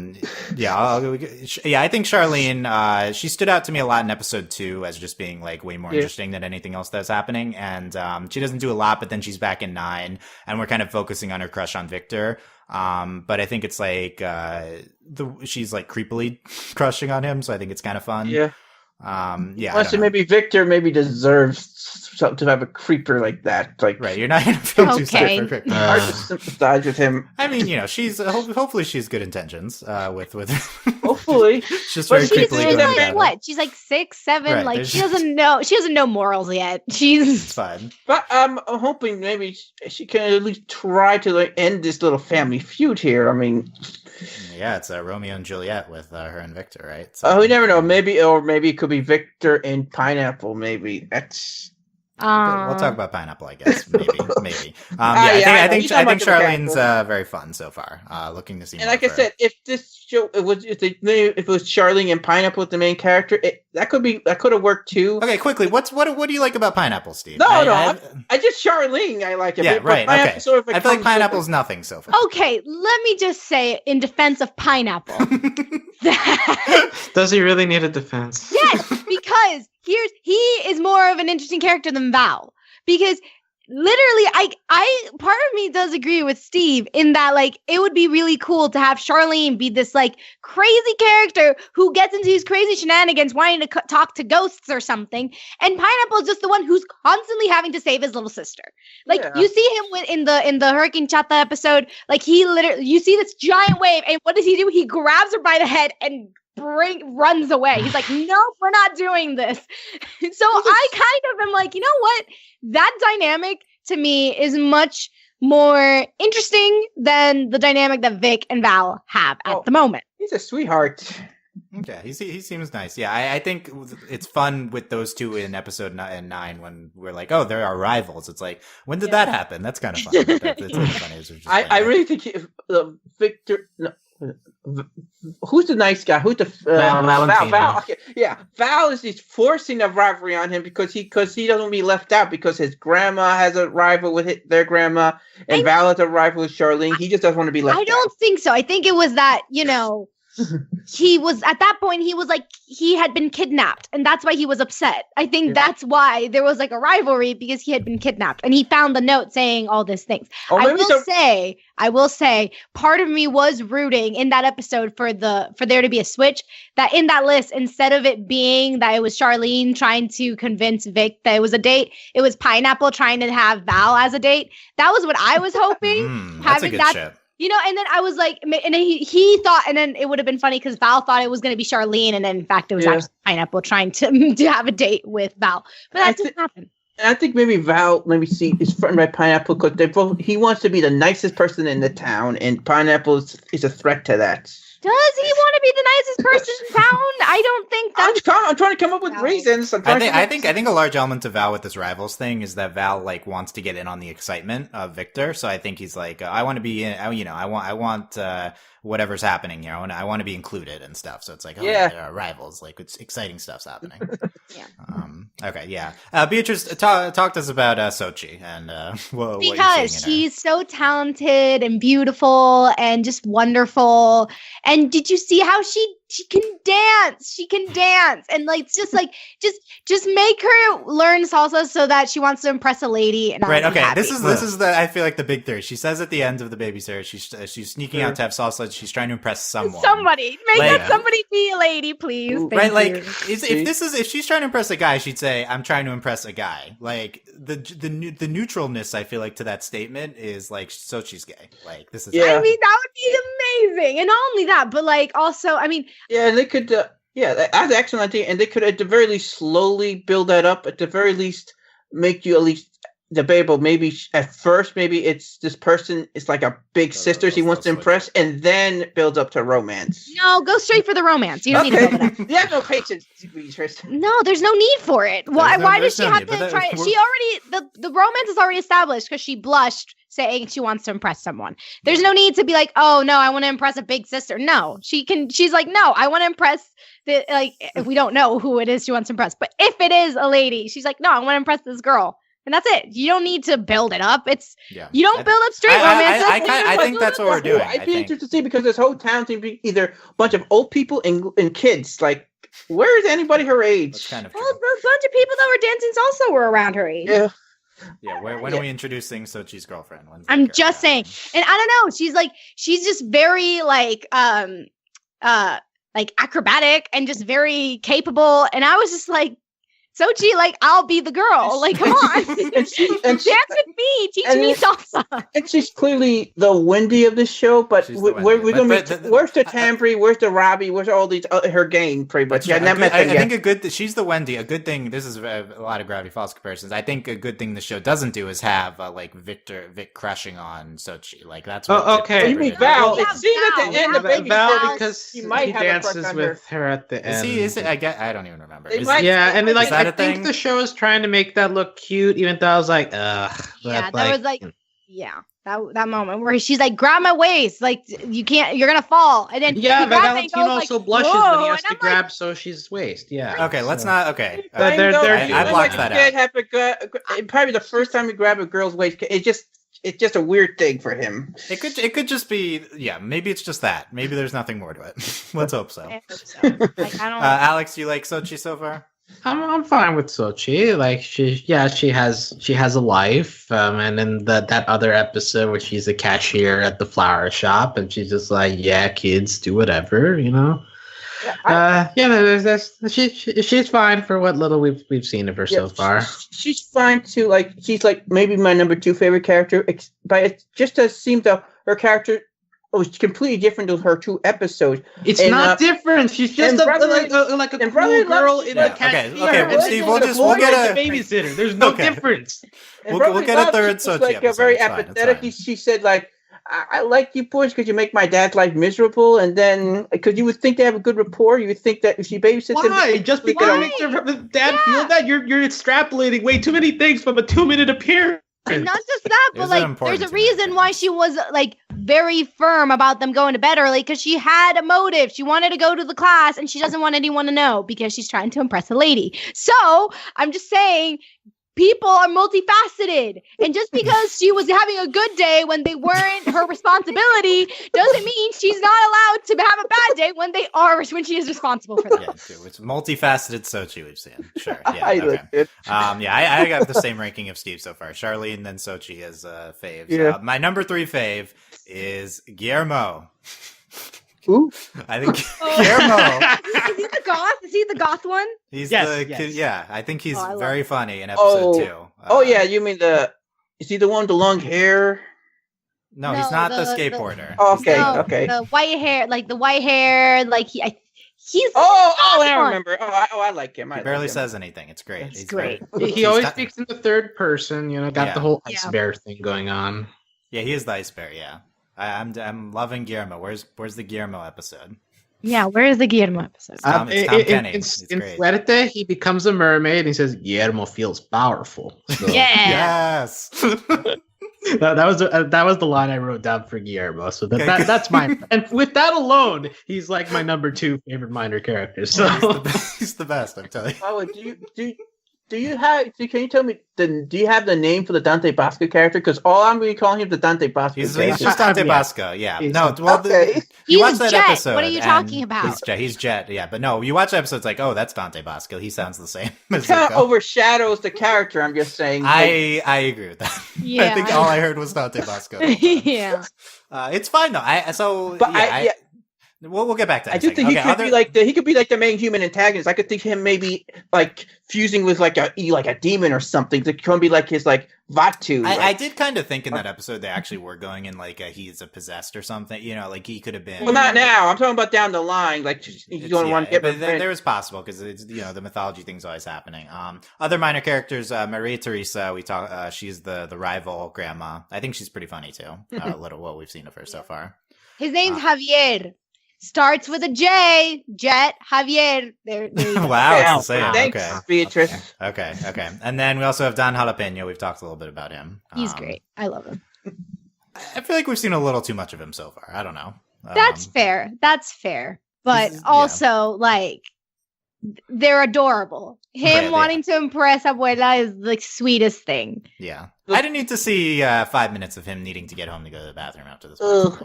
think Charlene, she stood out to me a lot in episode 2 as just being like way more interesting than anything else that's happening. And she doesn't do a lot, but then she's back in 9, and we're kind of focusing on her crush on Victor. But I think it's like she's like creepily crushing on him, so I think it's kind of fun. Yeah. Unless maybe Victor deserves to have a creeper like that. Like, right, you're not gonna feel too sorry for Victor. Hard to sympathize with him. I mean, she's hopefully she's good intentions. With hopefully, she's very creepily she's like what? She's like 6, 7. Right, like she doesn't know morals yet. It's fine. But I'm hoping maybe she can at least try to end this little family feud here. I mean. Yeah, it's Romeo and Juliet with her and Victor, right? So, we never know. Maybe it could be Victor and Pineapple. Maybe that's. We'll talk about Pineapple, I guess. Maybe. I think Charlene's very fun so far. Looking to see. And like I said, if this show if it was Charlene and Pineapple with the main character, that could have worked too. Okay, quickly, what do you like about Pineapple, Steve? I just Charlene. I like it. Yeah, right. Okay. Sort of I feel like Pineapple's nothing so far. Okay, let me just say in defense of Pineapple. Does he really need a defense? Yes, because he is more of an interesting character than Val. Because literally, I part of me does agree with Steve in that like it would be really cool to have Charlene be this like crazy character who gets into these crazy shenanigans, wanting to talk to ghosts or something, and Pineapple is just the one who's constantly having to save his little sister. Like you see him in the Hurricane Chata episode, like you see this giant wave, and what does he do? He grabs her by the head and runs away. He's like, nope, we're not doing this. So I kind of am like, you know what? That dynamic to me is much more interesting than the dynamic that Vic and Val have at the moment. He's a sweetheart. Okay, he seems nice. Yeah, I think it's fun with those two in episode 9 when we're like, oh, they're our rivals. It's like, when did that happen? That's kind of fun. It's really funny. I really think Victor. No, who's the nice guy? Who's the Val? Okay. Yeah, Val is forcing a rivalry on him because he doesn't want to be left out because his grandma has a rival with their grandma, and Val has a rival with Charlene. He just doesn't want to be left out. I don't think so. I think it was that he was at that point he was like he had been kidnapped, and that's why he was upset. I think that's why there was like a rivalry, because he had been kidnapped and he found the note saying all these things. I will say part of me was rooting in that episode for there to be a switch, that in that list, instead of it being that it was Charlene trying to convince Vic that it was a date, it was Pineapple trying to have Val as a date. That was what I was hoping. That's a good ship. And then I was like, and then he thought, and then it would have been funny because Val thought it was going to be Charlene, and then in fact it was actually Pineapple trying to have a date with Val. But that didn't happen. And I think maybe Val, is threatened by Pineapple because he wants to be the nicest person in the town, and Pineapple is a threat to that. Does he want to be the nicest person in town? I don't think that's. I'm trying to come up with reasons. I think a large element of Val with this rivals thing is that Val like wants to get in on the excitement of Victor. So I think he's like, I want to be in. I want whatever's happening. I want to be included and stuff. So it's like, there are rivals. Like it's exciting stuff's happening. Yeah. Okay. Yeah. Beatrice, talk to us about Sochi and what you're because seeing in her. she's so talented and beautiful and just wonderful. And did you see how she can dance? She can dance, and just make her learn salsa so that she wants to impress a lady. And right. I'll be Okay. happy. This is the I feel like the big theory. She says at the end of the babysitter, she's sneaking out to have salsa. She's trying to impress someone. Somebody make that somebody be a lady, please. Right. Thank Like, you. if she's trying to impress a guy, she'd say, "I'm trying to impress a guy." Like the neutralness, I feel like, to that statement is like Sochi's gay. Like this is. I mean, that would be amazing, and not only that, but like also, I mean, they could. That's an excellent idea, and they could at the very least slowly build that up. At the very least, make you at least debatable. Maybe at first, maybe it's this person is like a big sister he wants to impress, and then builds up to romance. No, go straight for the romance. You don't need to build it up. You have no patience, Tristan. No, there's no need for it. Why does she have to try? She already the romance is already established because she blushed saying she wants to impress someone. There's no need to be like, oh no, I want to impress a big sister. No, she's like, no, I want to impress if we don't know who it is she wants to impress. But if it is a lady, she's like, no, I want to impress this girl. And that's it. You don't need to build it up. You don't build up straight romance. I think that's what we're doing. I'd be interested to see because this whole town seems to be either a bunch of old people and kids. Like, where is anybody her age? That's kind of well, a bunch of people that were dancing salsa were around her age. Yeah. Yeah, when are we introducing Sochi's girlfriend? I'm just saying. And I don't know, she's just very like acrobatic and just very capable. And I was just like, Sochi, like, I'll be the girl. Like, come on. Dance with me. Teach me salsa. And she's clearly the Wendy of this show, but we're going to be... Where's the Tambry? Where's the Robbie? Where's all these... her gang, pretty much. I think she's the Wendy. A good thing... This is a lot of Gravity Falls comparisons. I think a good thing the show doesn't do is have, Vic crushing on Sochi. Like, that's what... okay. You mean Val? It seemed at the end of Baby Val, because he might have dances with her at the end. Is it? I don't even remember. And like... I think the show is trying to make that look cute, even though I was like, ugh. Yeah, that moment where she's like, grab my waist, like you can't, you're gonna fall, and then Valentino also blushes when he has to grab Sochi's waist. Yeah. Okay, let's not. Okay, I blocked that out. Probably the first time he grabbed a girl's waist, it's just a weird thing for him. It could just be, maybe it's just that. Maybe there's nothing more to it. Let's hope so. I hope so. Like, I don't. Alex, do you like Sochi so far? I'm fine with Sochi. Like she has a life. And then that other episode where she's a cashier at the flower shop and she's just like, yeah, kids do whatever, you know. She's fine for what little we've seen of her so far. She's fine too. Like she's like maybe my number 2 favorite character. But it just does seem that her character was completely different to her 2 episodes. It's not different. She's just a cool girl in a cashier. Okay, Steve, we'll get a babysitter. There's no difference. We'll get a third Sochi episode. Very apathetic. She said like, I like you boys because you make my dad's life miserable, and then because you would think they have a good rapport, you would think that if she babysits them, just because makes her dad feel that you're extrapolating way too many things from a 2-minute appearance. And not just that, but like, there's a reason why she was like very firm about them going to bed early, because she had a motive. She wanted to go to the class, and she doesn't want anyone to know because she's trying to impress a lady. So I'm just saying, people are multifaceted, and just because she was having a good day when they weren't her responsibility doesn't mean she's not allowed to have a bad day when she is responsible for that. Yeah, it's multifaceted Sochi we've seen. Sure. Yeah. Okay. I got the same ranking of Steve so far. Charlene, then Sochi as faves. Yeah. My number 3 fave is Guillermo. Ooh. I think Guillermo. Is he the goth? Is he the goth one? He's kid. Yeah, I think he's very funny in episode 2. You mean is he the one with the long hair? No, he's not the skateboarder. Okay. The white hair, like He's I fun. remember. I like him. He barely says anything. It's great. It's He's great. He always speaks in the third person. Got the whole ice Yeah. bear thing going on. Yeah, he is the ice bear. Yeah, I'm loving Guillermo. Where's the Guillermo episode? Yeah, where is the Guillermo episode? It's Tom Kenny. In It's great. Fuerte, he becomes a mermaid and he says, Guillermo feels powerful. So, Yeah. Yes. that was the line I wrote down for Guillermo. So that's mine. And with that alone, he's like my number 2 favorite minor character. So He's the best. I'm telling you. Oh, can you tell me do you have the name for the Dante Bosco character? Because all I'm really calling him the Dante Bosco. He's character. just Dante Bosco. Yeah. No. Well, Okay. you He's watch that Jet. episode. What are you and talking about? He's Jet. Yeah, but no, you watch the episode. It's like, oh, that's Dante Bosco. He sounds the same. It kind of overshadows the character. I'm just saying. I agree with that. Yeah. I think all I heard was Dante Bosco. Yeah. It's fine though. We'll get back to that. I do think he could be like the main human antagonist. I could think him maybe like fusing with like a demon or something. It could be like his like Vatu. I did kind of think in that episode they actually were going in like he's a possessed or something. Like he could have been. Well, not now. I'm talking about down the line. Like he's going to want to get. But there was possible because it's the mythology thing's always happening. Other minor characters, Maria Teresa. We talk. She's the rival grandma. I think she's pretty funny too. A little what we've seen of her so far. His name's Javier. Starts with a J. Jet Javier. There you go. Wow, it's the same. Thanks, Okay. Beatrice. Okay. And then we also have Don Jalapeno. We've talked a little bit about him. He's great. I love him. I feel like we've seen a little too much of him so far. I don't know. That's fair. But also, like, they're adorable. Him wanting to impress Abuela is the sweetest thing. Yeah. I didn't need to see 5 minutes of him needing to get home to go to the bathroom after this.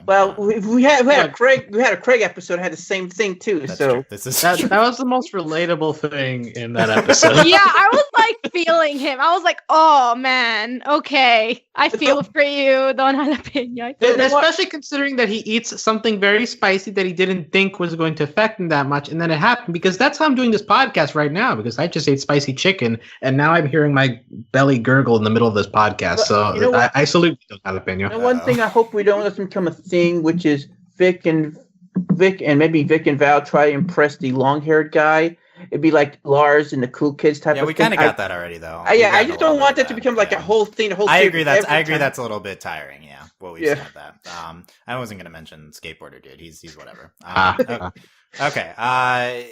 Well, we had a Craig episode that had the same thing too. That's So true. This is that was the most relatable thing in that episode. Yeah, I was like feeling him. I was like, oh man, okay. I feel for you, Don Jalapeno. And especially considering that he eats something very spicy that he didn't think was going to affect him that much, and then it happened, because that's how I'm doing this podcast right now, because I just ate spicy chicken, and now I'm hearing my belly gurgle in the middle of this podcast. So you know what? I salute Don Jalapeno. And one thing I hope we don't let them become a thing, which is Vic and maybe Vic and Val try to impress the long-haired guy. It'd be like Lars and the cool kids type of thing. Yeah, we kind of got that already, though. I just don't want that to become like a whole thing. I agree. That's a little bit tiring. Yeah, what we've seen of that. I wasn't going to mention skateboarder dude. He's whatever. Okay.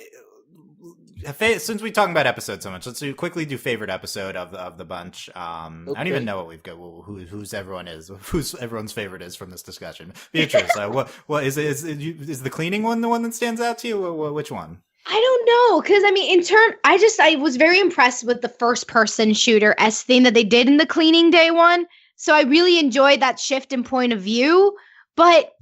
Since we're talking about episodes so much, let's quickly do favorite episode of the bunch. I don't even know what we've got. Who's everyone's favorite is from this discussion. Beatrice, what is the cleaning one the one that stands out to you? Which one? I don't know, because I mean, I was very impressed with the first person shooter thing that they did in the cleaning day one. So I really enjoyed that shift in point of view. But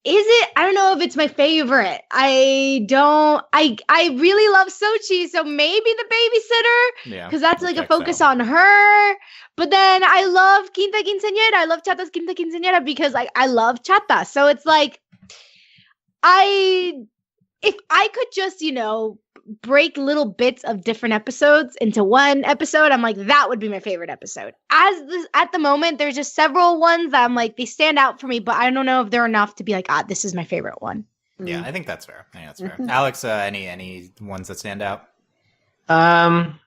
I don't know if it's my favorite. I really love Sochi, so maybe the babysitter, because that's like a focus on her. But then I love Quinta Quinceañera. I love Chata's Quinta Quinceañera because I love Chata. So it's like if I could just, break little bits of different episodes into one episode, I'm like, that would be my favorite episode. At the moment, there's just several ones that I'm like, they stand out for me, but I don't know if they're enough to be like, this is my favorite one. Yeah, I think that's fair. Alex, any ones that stand out?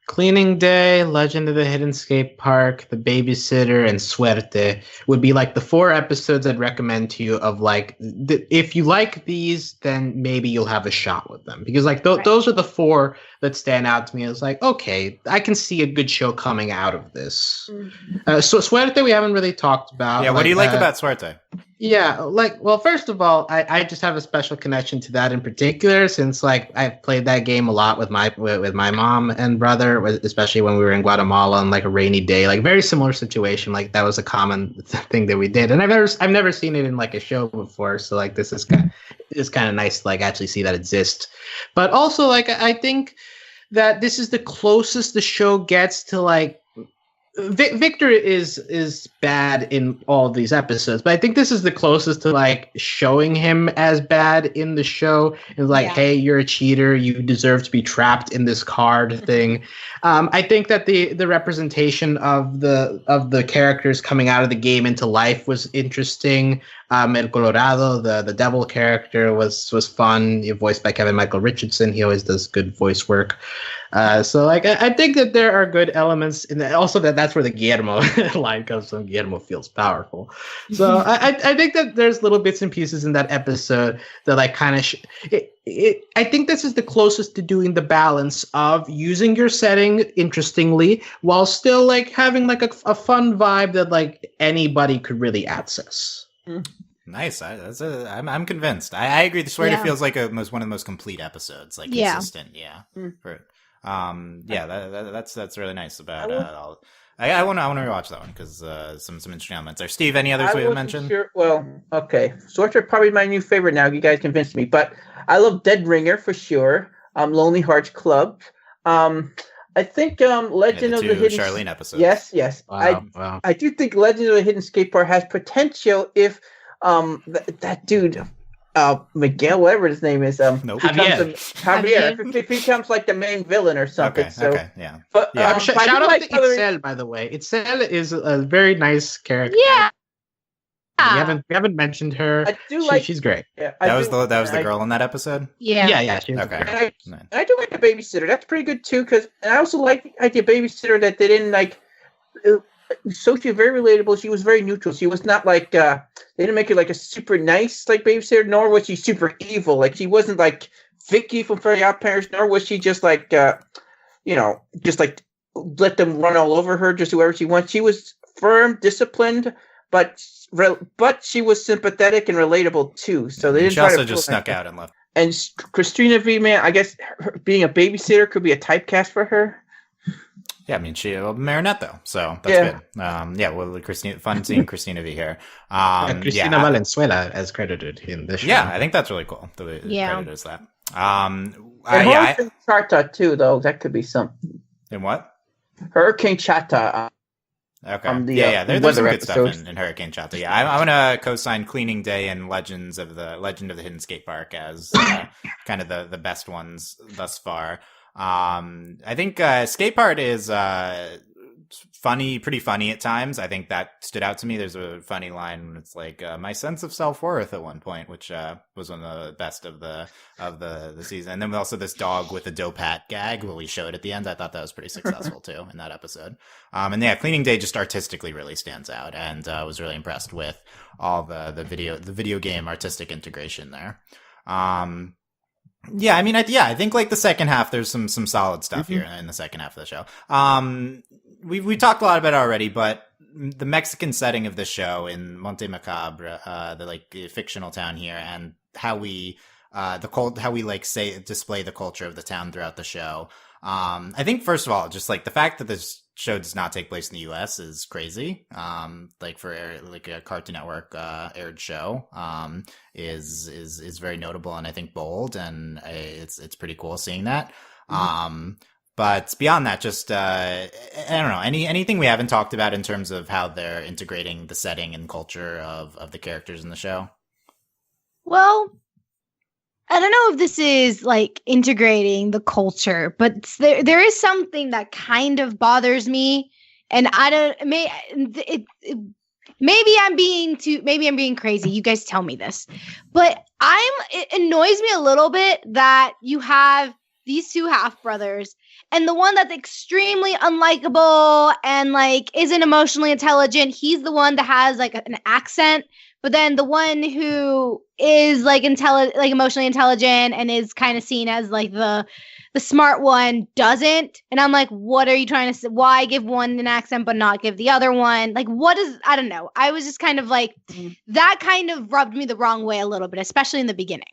Cleaning Day, Legend of the Hidden Skate Park, The Babysitter, and Suerte would be like the 4 episodes I'd recommend to you of like, if you like these, then maybe you'll have a shot with them. Because like those are the 4 that stand out to me. It's like, okay, I can see a good show coming out of this. So Suerte we haven't really talked about. Yeah, what do you like about Suerte? Yeah, well, first of all, I just have a special connection to that in particular, since like I've played that game a lot with my mom and brother, especially when we were in Guatemala on like a rainy day, like very similar situation. Like that was a common thing that we did, and I've never seen it in like a show before, so like this is kind of nice to like actually see that exist. But also like I think that this is the closest the show gets to like Victor is bad in all of these episodes, but I think this is the closest to like showing him as bad in the show. It's like, hey, you're a cheater. You deserve to be trapped in this card thing. I think that the representation of the characters coming out of the game into life was interesting. El Colorado, the devil character, was fun. Voiced by Kevin Michael Richardson. He always does good voice work. So like I think that there are good elements in that. Also, that's where the Guillermo line comes from. Guillermo feels powerful. So I think that there's little bits and pieces in that episode that like kind of. I think this is the closest to doing the balance of using your setting interestingly while still like having like a fun vibe that like anybody could really access. Nice. I'm convinced. I agree. The Sweater feels like one of the most complete episodes. Like consistent. Yeah. That's really nice about all. I want to rewatch that one because some interesting elements there. Steve, any others we haven't mentioned? Sure. Well, okay. Sweater probably my new favorite now. You guys convinced me, but I love Dead Ringer for sure. Lonely Hearts Club. I think Legend of the Hidden Charlene episodes. Yes. Wow. I do think Legend of the Hidden Skate Park has potential if that dude Miguel, whatever his name is, nope. Javier. If he becomes like the main villain or something. Okay, yeah. But shout out to Itzel, by the way. Itzel is a very nice character. Yeah. We haven't mentioned her. I do she's great. Yeah, that was the girl in that episode. Yeah. She was okay. I do like the babysitter. That's pretty good too. Because I also like the idea of babysitter that they didn't like. Sochi very relatable. She was very neutral. She was not like they didn't make her like a super nice like babysitter, nor was she super evil. Like she wasn't like Vicky from Fairly Odd Parents, nor was she just like just like let them run all over her, just whoever she wants. She was firm, disciplined, but she was sympathetic and relatable too. So they didn't. She also just snuck out and left. And Christina V, man, I guess her being a babysitter could be a typecast for her. Yeah, I mean, Marinette though, so that's good. Fun seeing Christina V here. Cristina Valenzuela as credited in this show. Yeah, I think that's really cool. The way credited is that. Hurricane Chata too, though. That could be something. In what? Hurricane Chata. Okay. There's some good stuff in Hurricane Chata. Yeah, I want to co-sign Cleaning Day and Legend of the Hidden Skate Park as kind of the best ones thus far. I think Skate Park is pretty funny at times. I think that stood out to me. There's a funny line when it's like my sense of self-worth at one point, which was one of the best of the season. And then also this dog with a dope hat gag where we showed at the end. I thought that was pretty successful too in that episode. And yeah, Cleaning Day just artistically really stands out, and was really impressed with all the video game artistic integration there. Yeah, I mean, I think like the second half, there's some solid stuff here in the second half of the show. We talked a lot about it already, but the Mexican setting of the show in Monte Macabre, the fictional town here, and how we display the culture of the town throughout the show. I think first of all, just like the fact that this show does not take place in the U.S. is crazy. Like for a Cartoon Network aired show, is very notable and I think bold, and it's pretty cool seeing that. But beyond that, just I don't know, anything we haven't talked about in terms of how they're integrating the setting and culture of the characters in the show. Well, I don't know if this is like integrating the culture, but there is something that kind of bothers me, and maybe I'm being crazy. You guys tell me this, but it annoys me a little bit that you have these two half brothers, and the one that's extremely unlikable and like isn't emotionally intelligent, he's the one that has like an accent. But then the one who is like emotionally intelligent and is kind of seen as like the smart one doesn't. And I'm like, what are you trying to say? Why give one an accent but not give the other one? Like, I don't know. I was just kind of like, that kind of rubbed me the wrong way a little bit, especially in the beginning.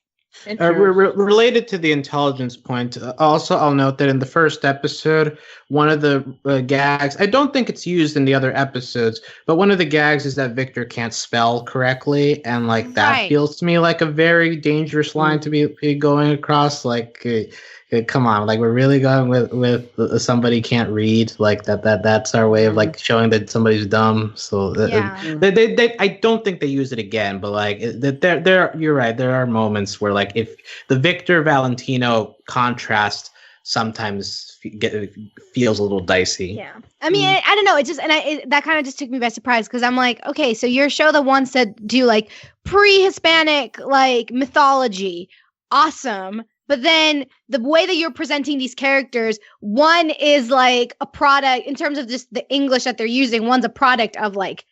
Related to the intelligence point, also I'll note that in the first episode, one of the gags, I don't think it's used in the other episodes, but one of the gags is that Victor can't spell correctly, and like that feels to me like a very dangerous line to be going across. Like come on, like we're really going with somebody can't read, like that's our way of like showing that somebody's dumb. So they I don't think they use it again, but like there you're right, there are moments where like if the Victor Valentino contrast sometimes feels a little dicey. Yeah, I mean, I don't know. It just that kind of just took me by surprise because I'm like, okay, so your show that wants to do like pre-Hispanic like mythology, awesome. But then the way that you're presenting these characters, one is like a product in terms of just the English that they're using. One's a product of like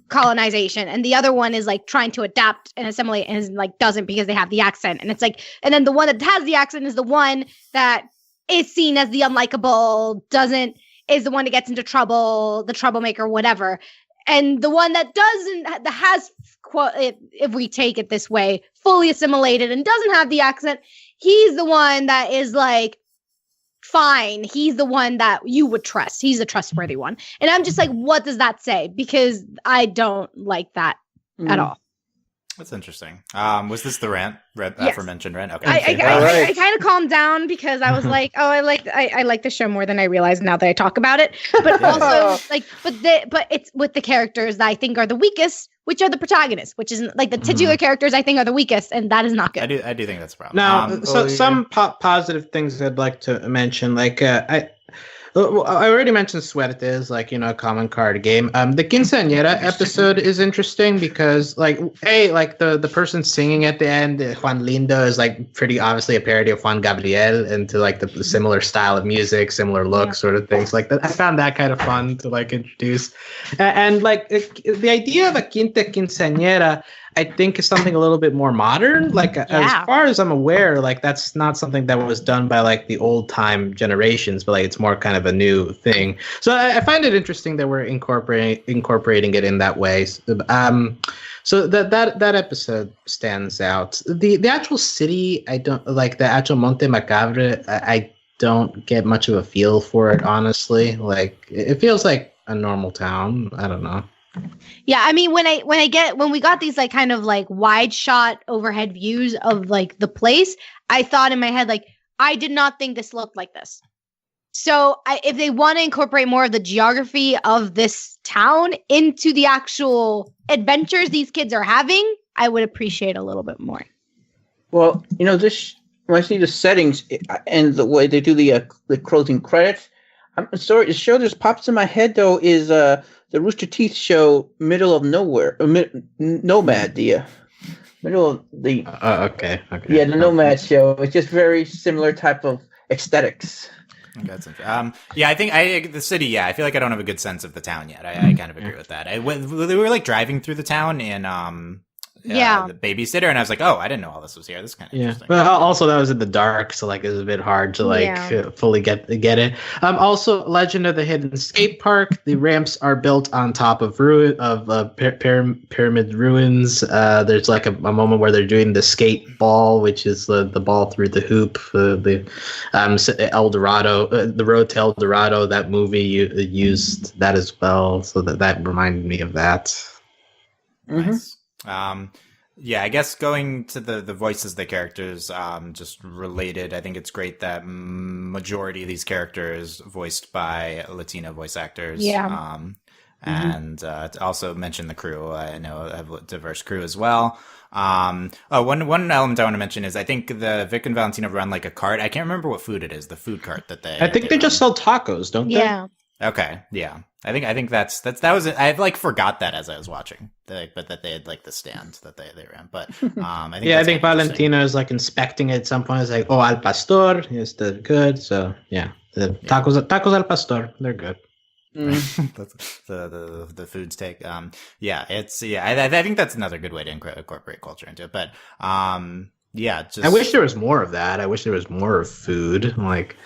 colonization, and the other one is like trying to adapt and assimilate and is, like doesn't because they have the accent. And it's like, and then the one that has the accent is the one that is seen as the unlikable, is the one that gets into trouble, the troublemaker, whatever. And the one that doesn't, that has, if we take it this way, fully assimilated and doesn't have the accent, he's the one that is like, fine. He's the one that you would trust. He's a trustworthy one. And I'm just like, what does that say? Because I don't like that at all. That's interesting. Was this the aforementioned rant? Okay. I kind of calmed down because I was like, oh, I like the show more than I realize now that I talk about it. But also like, but it's with the characters that I think are the weakest, which are the protagonists, which is like the titular characters I think are the weakest, and that is not good. I do think that's a problem. Now, some positive things I'd like to mention, like I already mentioned Suertes, like, a common card game. The Quinceañera episode is interesting because, like, the person singing at the end, Juan Lindo, is, like, pretty obviously a parody of Juan Gabriel into, like, the similar style of music, similar look, sort of things like that. I found that kind of fun to, like, introduce. And like, the idea of a Quinta Quinceañera, I think, is something a little bit more modern. Like, as far as I'm aware, like, that's not something that was done by, like, the old time generations, but, like, it's more kind of a new thing. So I find it interesting that we're incorporating it in that way. So that episode stands out. The actual city, I don't like the actual Monte Macabre. I don't get much of a feel for it, honestly. Like, it feels like a normal town. I don't know. Yeah, I mean, when we got these like kind of like wide shot overhead views of like the place, I thought in my head like, I did not think this looked like this. So if they want to incorporate more of the geography of this town into the actual adventures these kids are having, I would appreciate a little bit more. Well, this when I see the settings and the way they do the closing credits, I'm sorry, the show that just pops in my head though is the Rooster Teeth show, Middle of Nowhere, Nomad, the middle of the. Okay. Yeah, the Nomad show. It's just very similar type of aesthetics. That's interesting. I think the city. Yeah, I feel like I don't have a good sense of the town yet. I kind of agree with that. We were like driving through the town in the Babysitter, and I was like, oh, I didn't know all this was here. This is kind of interesting. But also that was in the dark, so like it was a bit hard to fully get it. Also, Legend of the Hidden Skate Park. The ramps are built on top of pyramid ruins. There's like a moment where they're doing the skate ball, which is the ball through the hoop. El Dorado, the Road to El Dorado. That movie used that as well, so that reminded me of that. Mm-hmm. Nice. I guess going to the voices of the characters, just related, I think it's great that majority of these characters voiced by Latino voice actors. Yeah. And to also mention the crew, I know I have a diverse crew as well. One element I want to mention is I think the Vic and Valentino run like a cart. I can't remember what food it is, the food cart that they. I think they just sell tacos, don't they? Yeah. Okay, yeah. I think that was it. I like forgot that as I was watching, but that they had like the stand that they ran. But I think Valentino is like inspecting it at some point. It's like, oh, al pastor, yes, they're good. So yeah, the tacos al pastor, they're good. That's the food's take. I think that's another good way to incorporate culture into it. But I wish there was more of that. I wish there was more of food, like.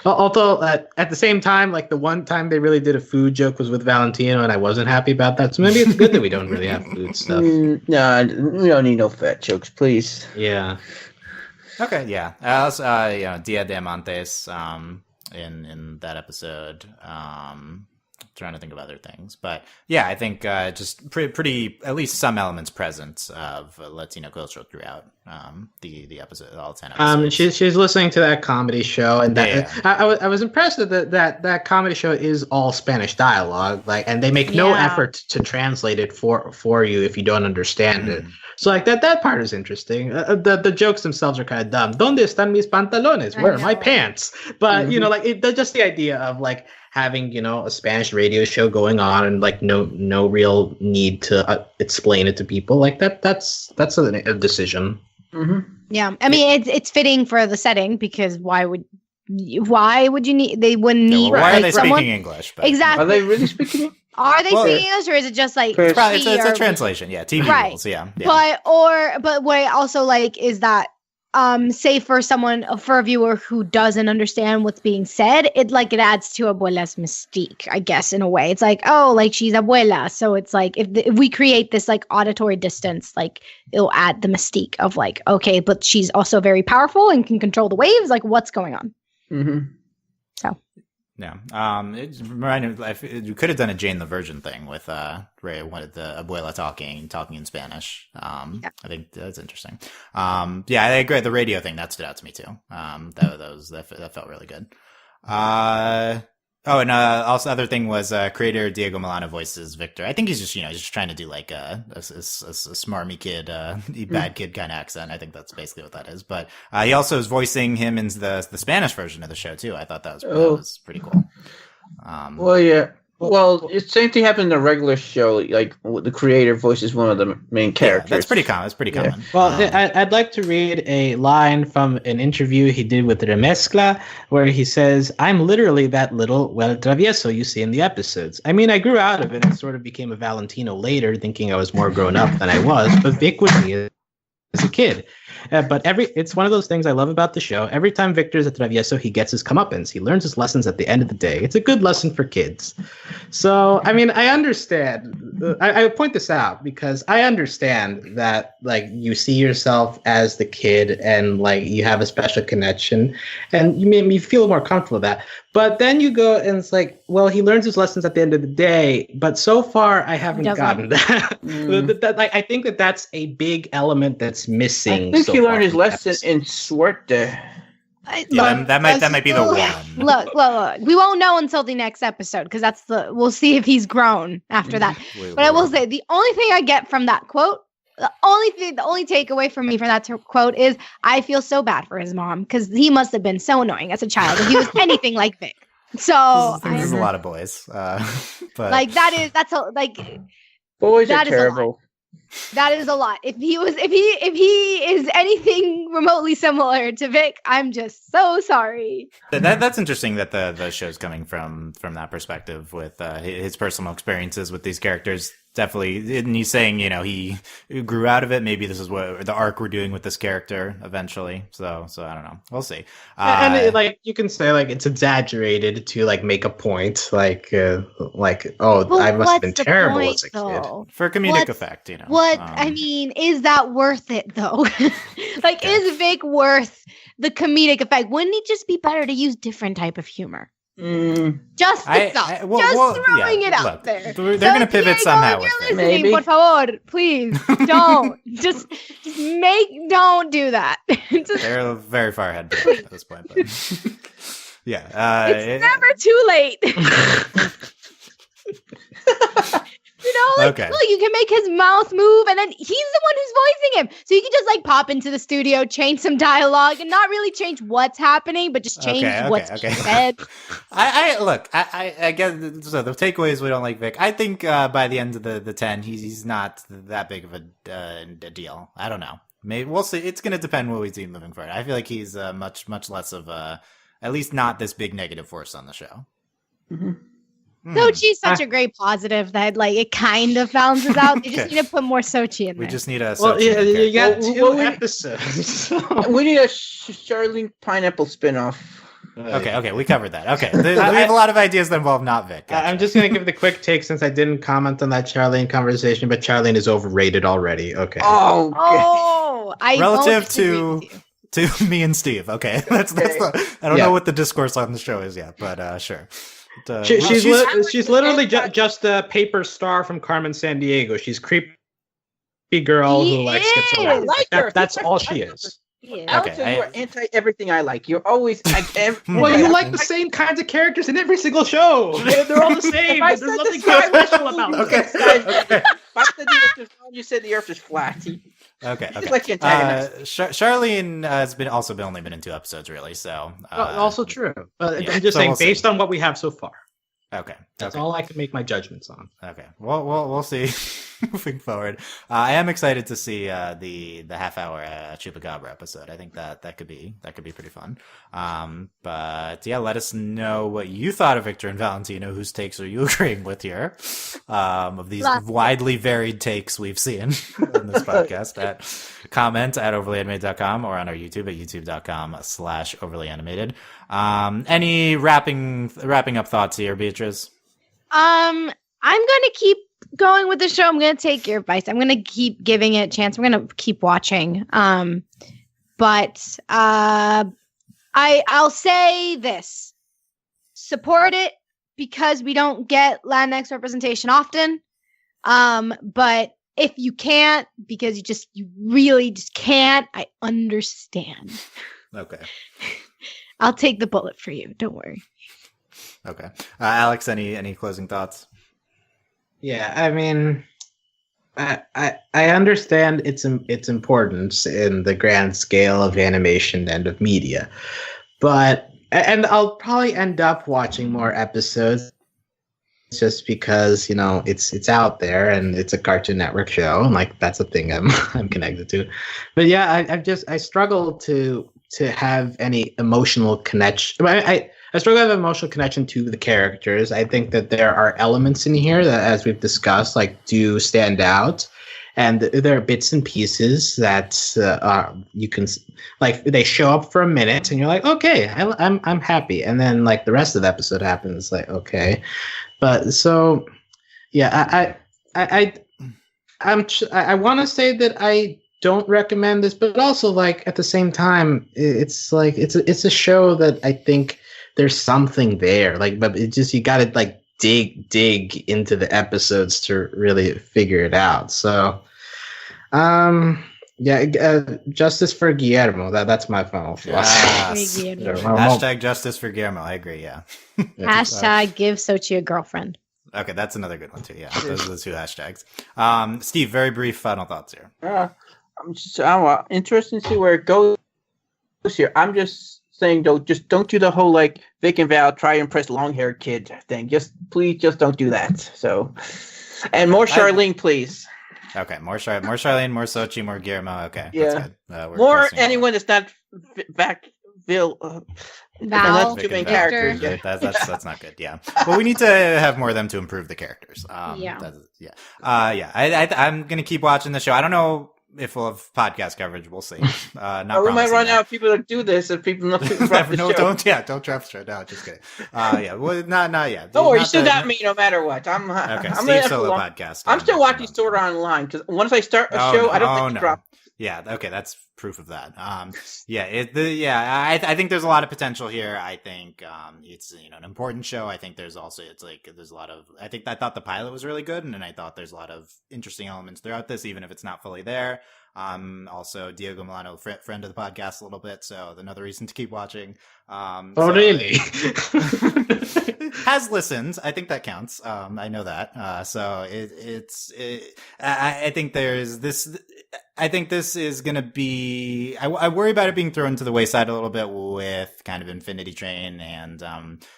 Although at the same time, like the one time they really did a food joke was with Valentino, and I wasn't happy about that. So maybe it's good that we don't really have food stuff. No, we don't need no fat jokes, please. Yeah. Okay. Yeah. Also, Dia de Amantes in that episode. trying to think of other things, but yeah, I think just pretty at least some elements present of Latino culture throughout the episode, all 10 episodes. She's listening to that comedy show, and I was impressed that comedy show is all Spanish dialogue, like, and they make no effort to translate it for you if you don't understand it. So like that part is interesting. The jokes themselves are kind of dumb. ¿Dónde están mis pantalones? Where are my pants? But you know, like just the idea of like having, you know, a Spanish radio show going on and like no real need to explain it to people, like that's a decision. Yeah, I mean it's fitting for the setting, because why would you need? They wouldn't need. Why are they speaking English? But, exactly. Are they really speaking? Are they speaking English, or is it just like it's a translation? Yeah, TV rules. Yeah. But what I also like is that say for a viewer who doesn't understand what's being said, it adds to Abuela's mystique, I guess, in a way. It's like, oh, like she's Abuela, so it's like if we create this like auditory distance, like it'll add the mystique of like, okay, but she's also very powerful and can control the waves. Like, what's going on? So. Yeah. It reminded me, you could have done a Jane the Virgin thing with Ray, wanted the Abuela talking in Spanish. I think that's interesting. I agree. The radio thing that stood out to me too. That felt really good. Also other thing was creator Diego Milano voices Victor. I think he's just trying to do like a smarmy kid, bad kid kind of accent. I think that's basically what that is. But he also is voicing him in the Spanish version of the show too. I thought that was pretty cool. Well, the same thing happened in the regular show. Like the creator voices one of the main characters. That's pretty common. Yeah. Well, I'd like to read a line from an interview he did with Remezcla, where he says, "I'm literally that little travieso you see in the episodes. I mean, I grew out of it and sort of became a Valentino later, thinking I was more grown up than I was. But Vic was me as a kid." But it's one of those things I love about the show. Every time Victor's a travieso, he gets his comeuppance. He learns his lessons at the end of the day. It's a good lesson for kids. So, I mean, I understand. I point this out because I understand that, like, you see yourself as the kid and, like, you have a special connection and you made me feel more comfortable with that. But then you go and it's like, well, he learns his lessons at the end of the day. But so far, I haven't gotten that. I think that's a big element that's missing. I think he learned his lesson in Suerte. That might be the one. Look. We won't know until the next episode because we'll see if he's grown after that. But I will say the only thing I get from that quote, the only takeaway from me from that quote is I feel so bad for his mom because he must have been so annoying as a child if he was anything like Vic. So there's a lot of boys, but like boys are terrible. That is a lot. If he is anything remotely similar to Vic, I'm just so sorry. That's interesting that the show's coming from that perspective with his personal experiences with these characters. Definitely, and he's saying, he grew out of it. Maybe this is what the arc we're doing with this character eventually. So I don't know. We'll see. And you can say it's exaggerated to make a point, I must have been terrible as a kid for comedic effect. I mean, is that worth it though? Is Vic worth the comedic effect? Wouldn't it just be better to use different type of humor? Just throwing it out there. They're going to pivot somehow with it. Maybe. Por favor, please don't. just don't do that. They're very far ahead at this point. But yeah, it's never too late. Look, you can make his mouth move, and then he's the one who's voicing him. So you can just pop into the studio, change some dialogue, and not really change what's happening, but just change what's said. I guess so. The takeaway is we don't like Vic. I think by the end of the 10, he's not that big of a deal. I don't know. Maybe we'll see. It's going to depend what we see moving forward. I feel like he's much less of at least not this big negative force on the show. Mm-hmm. Sochi's such a great positive that it kind of balances out. They just need to put more Sochi in there. We just need a Sochi. Well, you got two episodes. We need a Charlene Pineapple spinoff. Okay, we covered that. Okay, we have a lot of ideas that involve not Vic. Gotcha. I'm just going to give the quick take since I didn't comment on that Charlene conversation, but Charlene is overrated already. Okay. I relative To me and Steve. Okay, that's the. I don't know what the discourse on the show is yet, but sure. She's literally just a paper star from Carmen Sandiego. She's creepy girl who likes schizophrenia. That's all she is. Alex, you are anti everything I like. You're always well, you like the same kinds of characters in every single show. They're all the same. There's nothing special about them. Okay. You said the Earth is flat. Okay. Like the antagonist. Charlene has only been in 2 episodes, really. So also true. I'm just saying, based on what we have so far. Okay, that's all I can make my judgments on. Okay, well, we'll see. Moving forward, I am excited to see the half-hour Chupacabra episode. I think that could be pretty fun. But yeah, let us know what you thought of Victor and Valentino. Whose takes are you agreeing with here? Of these widely varied takes we've seen in this podcast. Comment at overlyanimated.com or on our YouTube at youtube.com/overlyanimated. Any wrapping up thoughts here, Beatriz? I'm gonna keep going with the show. I'm gonna take your advice. I'm gonna keep giving it a chance. I'm gonna keep watching. But I'll say this: support it because we don't get Latinx representation often. But if you can't, because you really just can't, I understand. Okay. I'll take the bullet for you. Don't worry. Okay. Alex, any closing thoughts? Yeah, I mean, I understand its importance in the grand scale of animation and of media, and I'll probably end up watching more episodes just because it's out there and it's a Cartoon Network show, and like that's a thing I'm connected to. But yeah, I struggle to have any emotional connection. I struggle to have an emotional connection to the characters. I think that there are elements in here that, as we've discussed, like do stand out, and there are bits and pieces that you can like. They show up for a minute, and you're like, okay, I'm happy, and then like the rest of the episode happens, like okay, but so yeah, I want to say that I don't recommend this, but also like at the same time, it's like it's a show that I think there's something there, like, but it just you got to like dig into the episodes to really figure it out. So, justice for Guillermo. That's my final philosophy. Yes. Hashtag justice for Guillermo. I agree. Yeah. Hashtag give Sochi a girlfriend. Okay, that's another good one too. Yeah, those are the 2 hashtags. Steve, very brief final thoughts here. I'm interested to see where it goes here. I'm just saying, though, just don't do the whole like Vic and Val try to impress long-haired kid thing. Please, don't do that. So, and more Charlene, please. Okay, more Charlene, more Sochi, more Guillermo. Okay, yeah, that's good. More anyone that's not Val. Val, too many characters. Yeah. That's not good. Yeah. Well, we need to have more of them to improve the characters. Yeah. I'm gonna keep watching the show. I don't know if we'll have podcast coverage. We'll see. We might run out of people that do this if people know drop the show. Don't drop the show. No, just kidding. Well, not yet. Don't worry, you still got me no matter what. I'm Steve Solo podcast. I'm still watching Sword Art Online because once I start a show, I don't think drop. Yeah. Okay. That's proof of that. I think there's a lot of potential here. I think it's an important show. I think there's a lot of. I thought the pilot was really good, and I thought there's a lot of interesting elements throughout this, even if it's not fully there. Also Diego Milano, friend of the podcast a little bit, so another reason to keep watching. Really? Has listened. I think that counts. I know that. I think there's this. I think this is going to be. I worry about it being thrown to the wayside a little bit with kind of Infinity Train and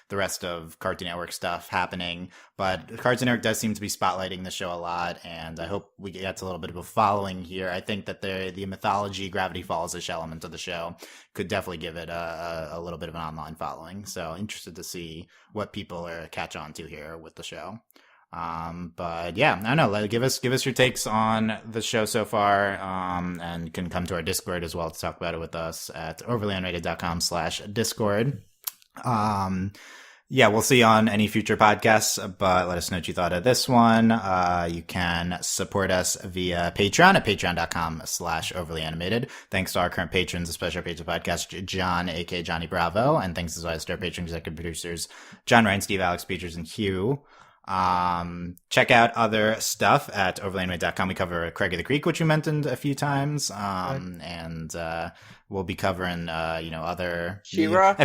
the rest of Cartoon Network stuff happening. But Cartoon Network does seem to be spotlighting the show a lot, and I hope we get a little bit of a following here. I think that the Mythology, Gravity Falls-ish element of the show could definitely give it a little bit of an online following. So interested to see what people catch on to here with the show. But yeah, I don't know. Give us your takes on the show so far, and can come to our Discord as well to talk about it with us at overlyanimated.com/Discord. Yeah, we'll see you on any future podcasts, but let us know what you thought of this one. You can support us via Patreon at patreon.com/overlyanimated. Thanks to our current patrons, especially our patron podcast, John, aka Johnny Bravo, and thanks as always to our patron executive producers, John Ryan, Steve, Alex, Peters, and Hugh. Check out other stuff at overlyanimated.com. We cover Craig of the Creek, which we mentioned a few times. And we'll be covering, other She-Ra?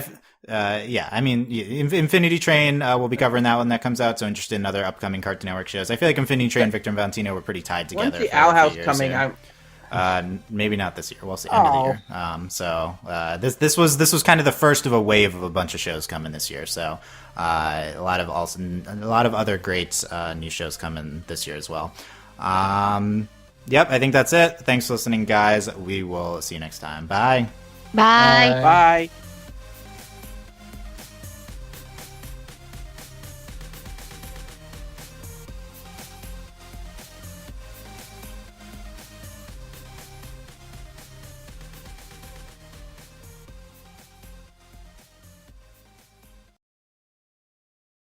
Infinity Train, we'll be covering that when that comes out. So interested in other upcoming Cartoon Network shows. I feel like Infinity Train, Victor and Valentino were pretty tied together. When's the Owl House coming out? Maybe not this year. We'll see. End of the year. This was kind of the first of a wave of a bunch of shows coming this year. So a lot of other great new shows coming this year as well. Yep, I think that's it. Thanks for listening, guys. We will see you next time. Bye. Bye. Bye.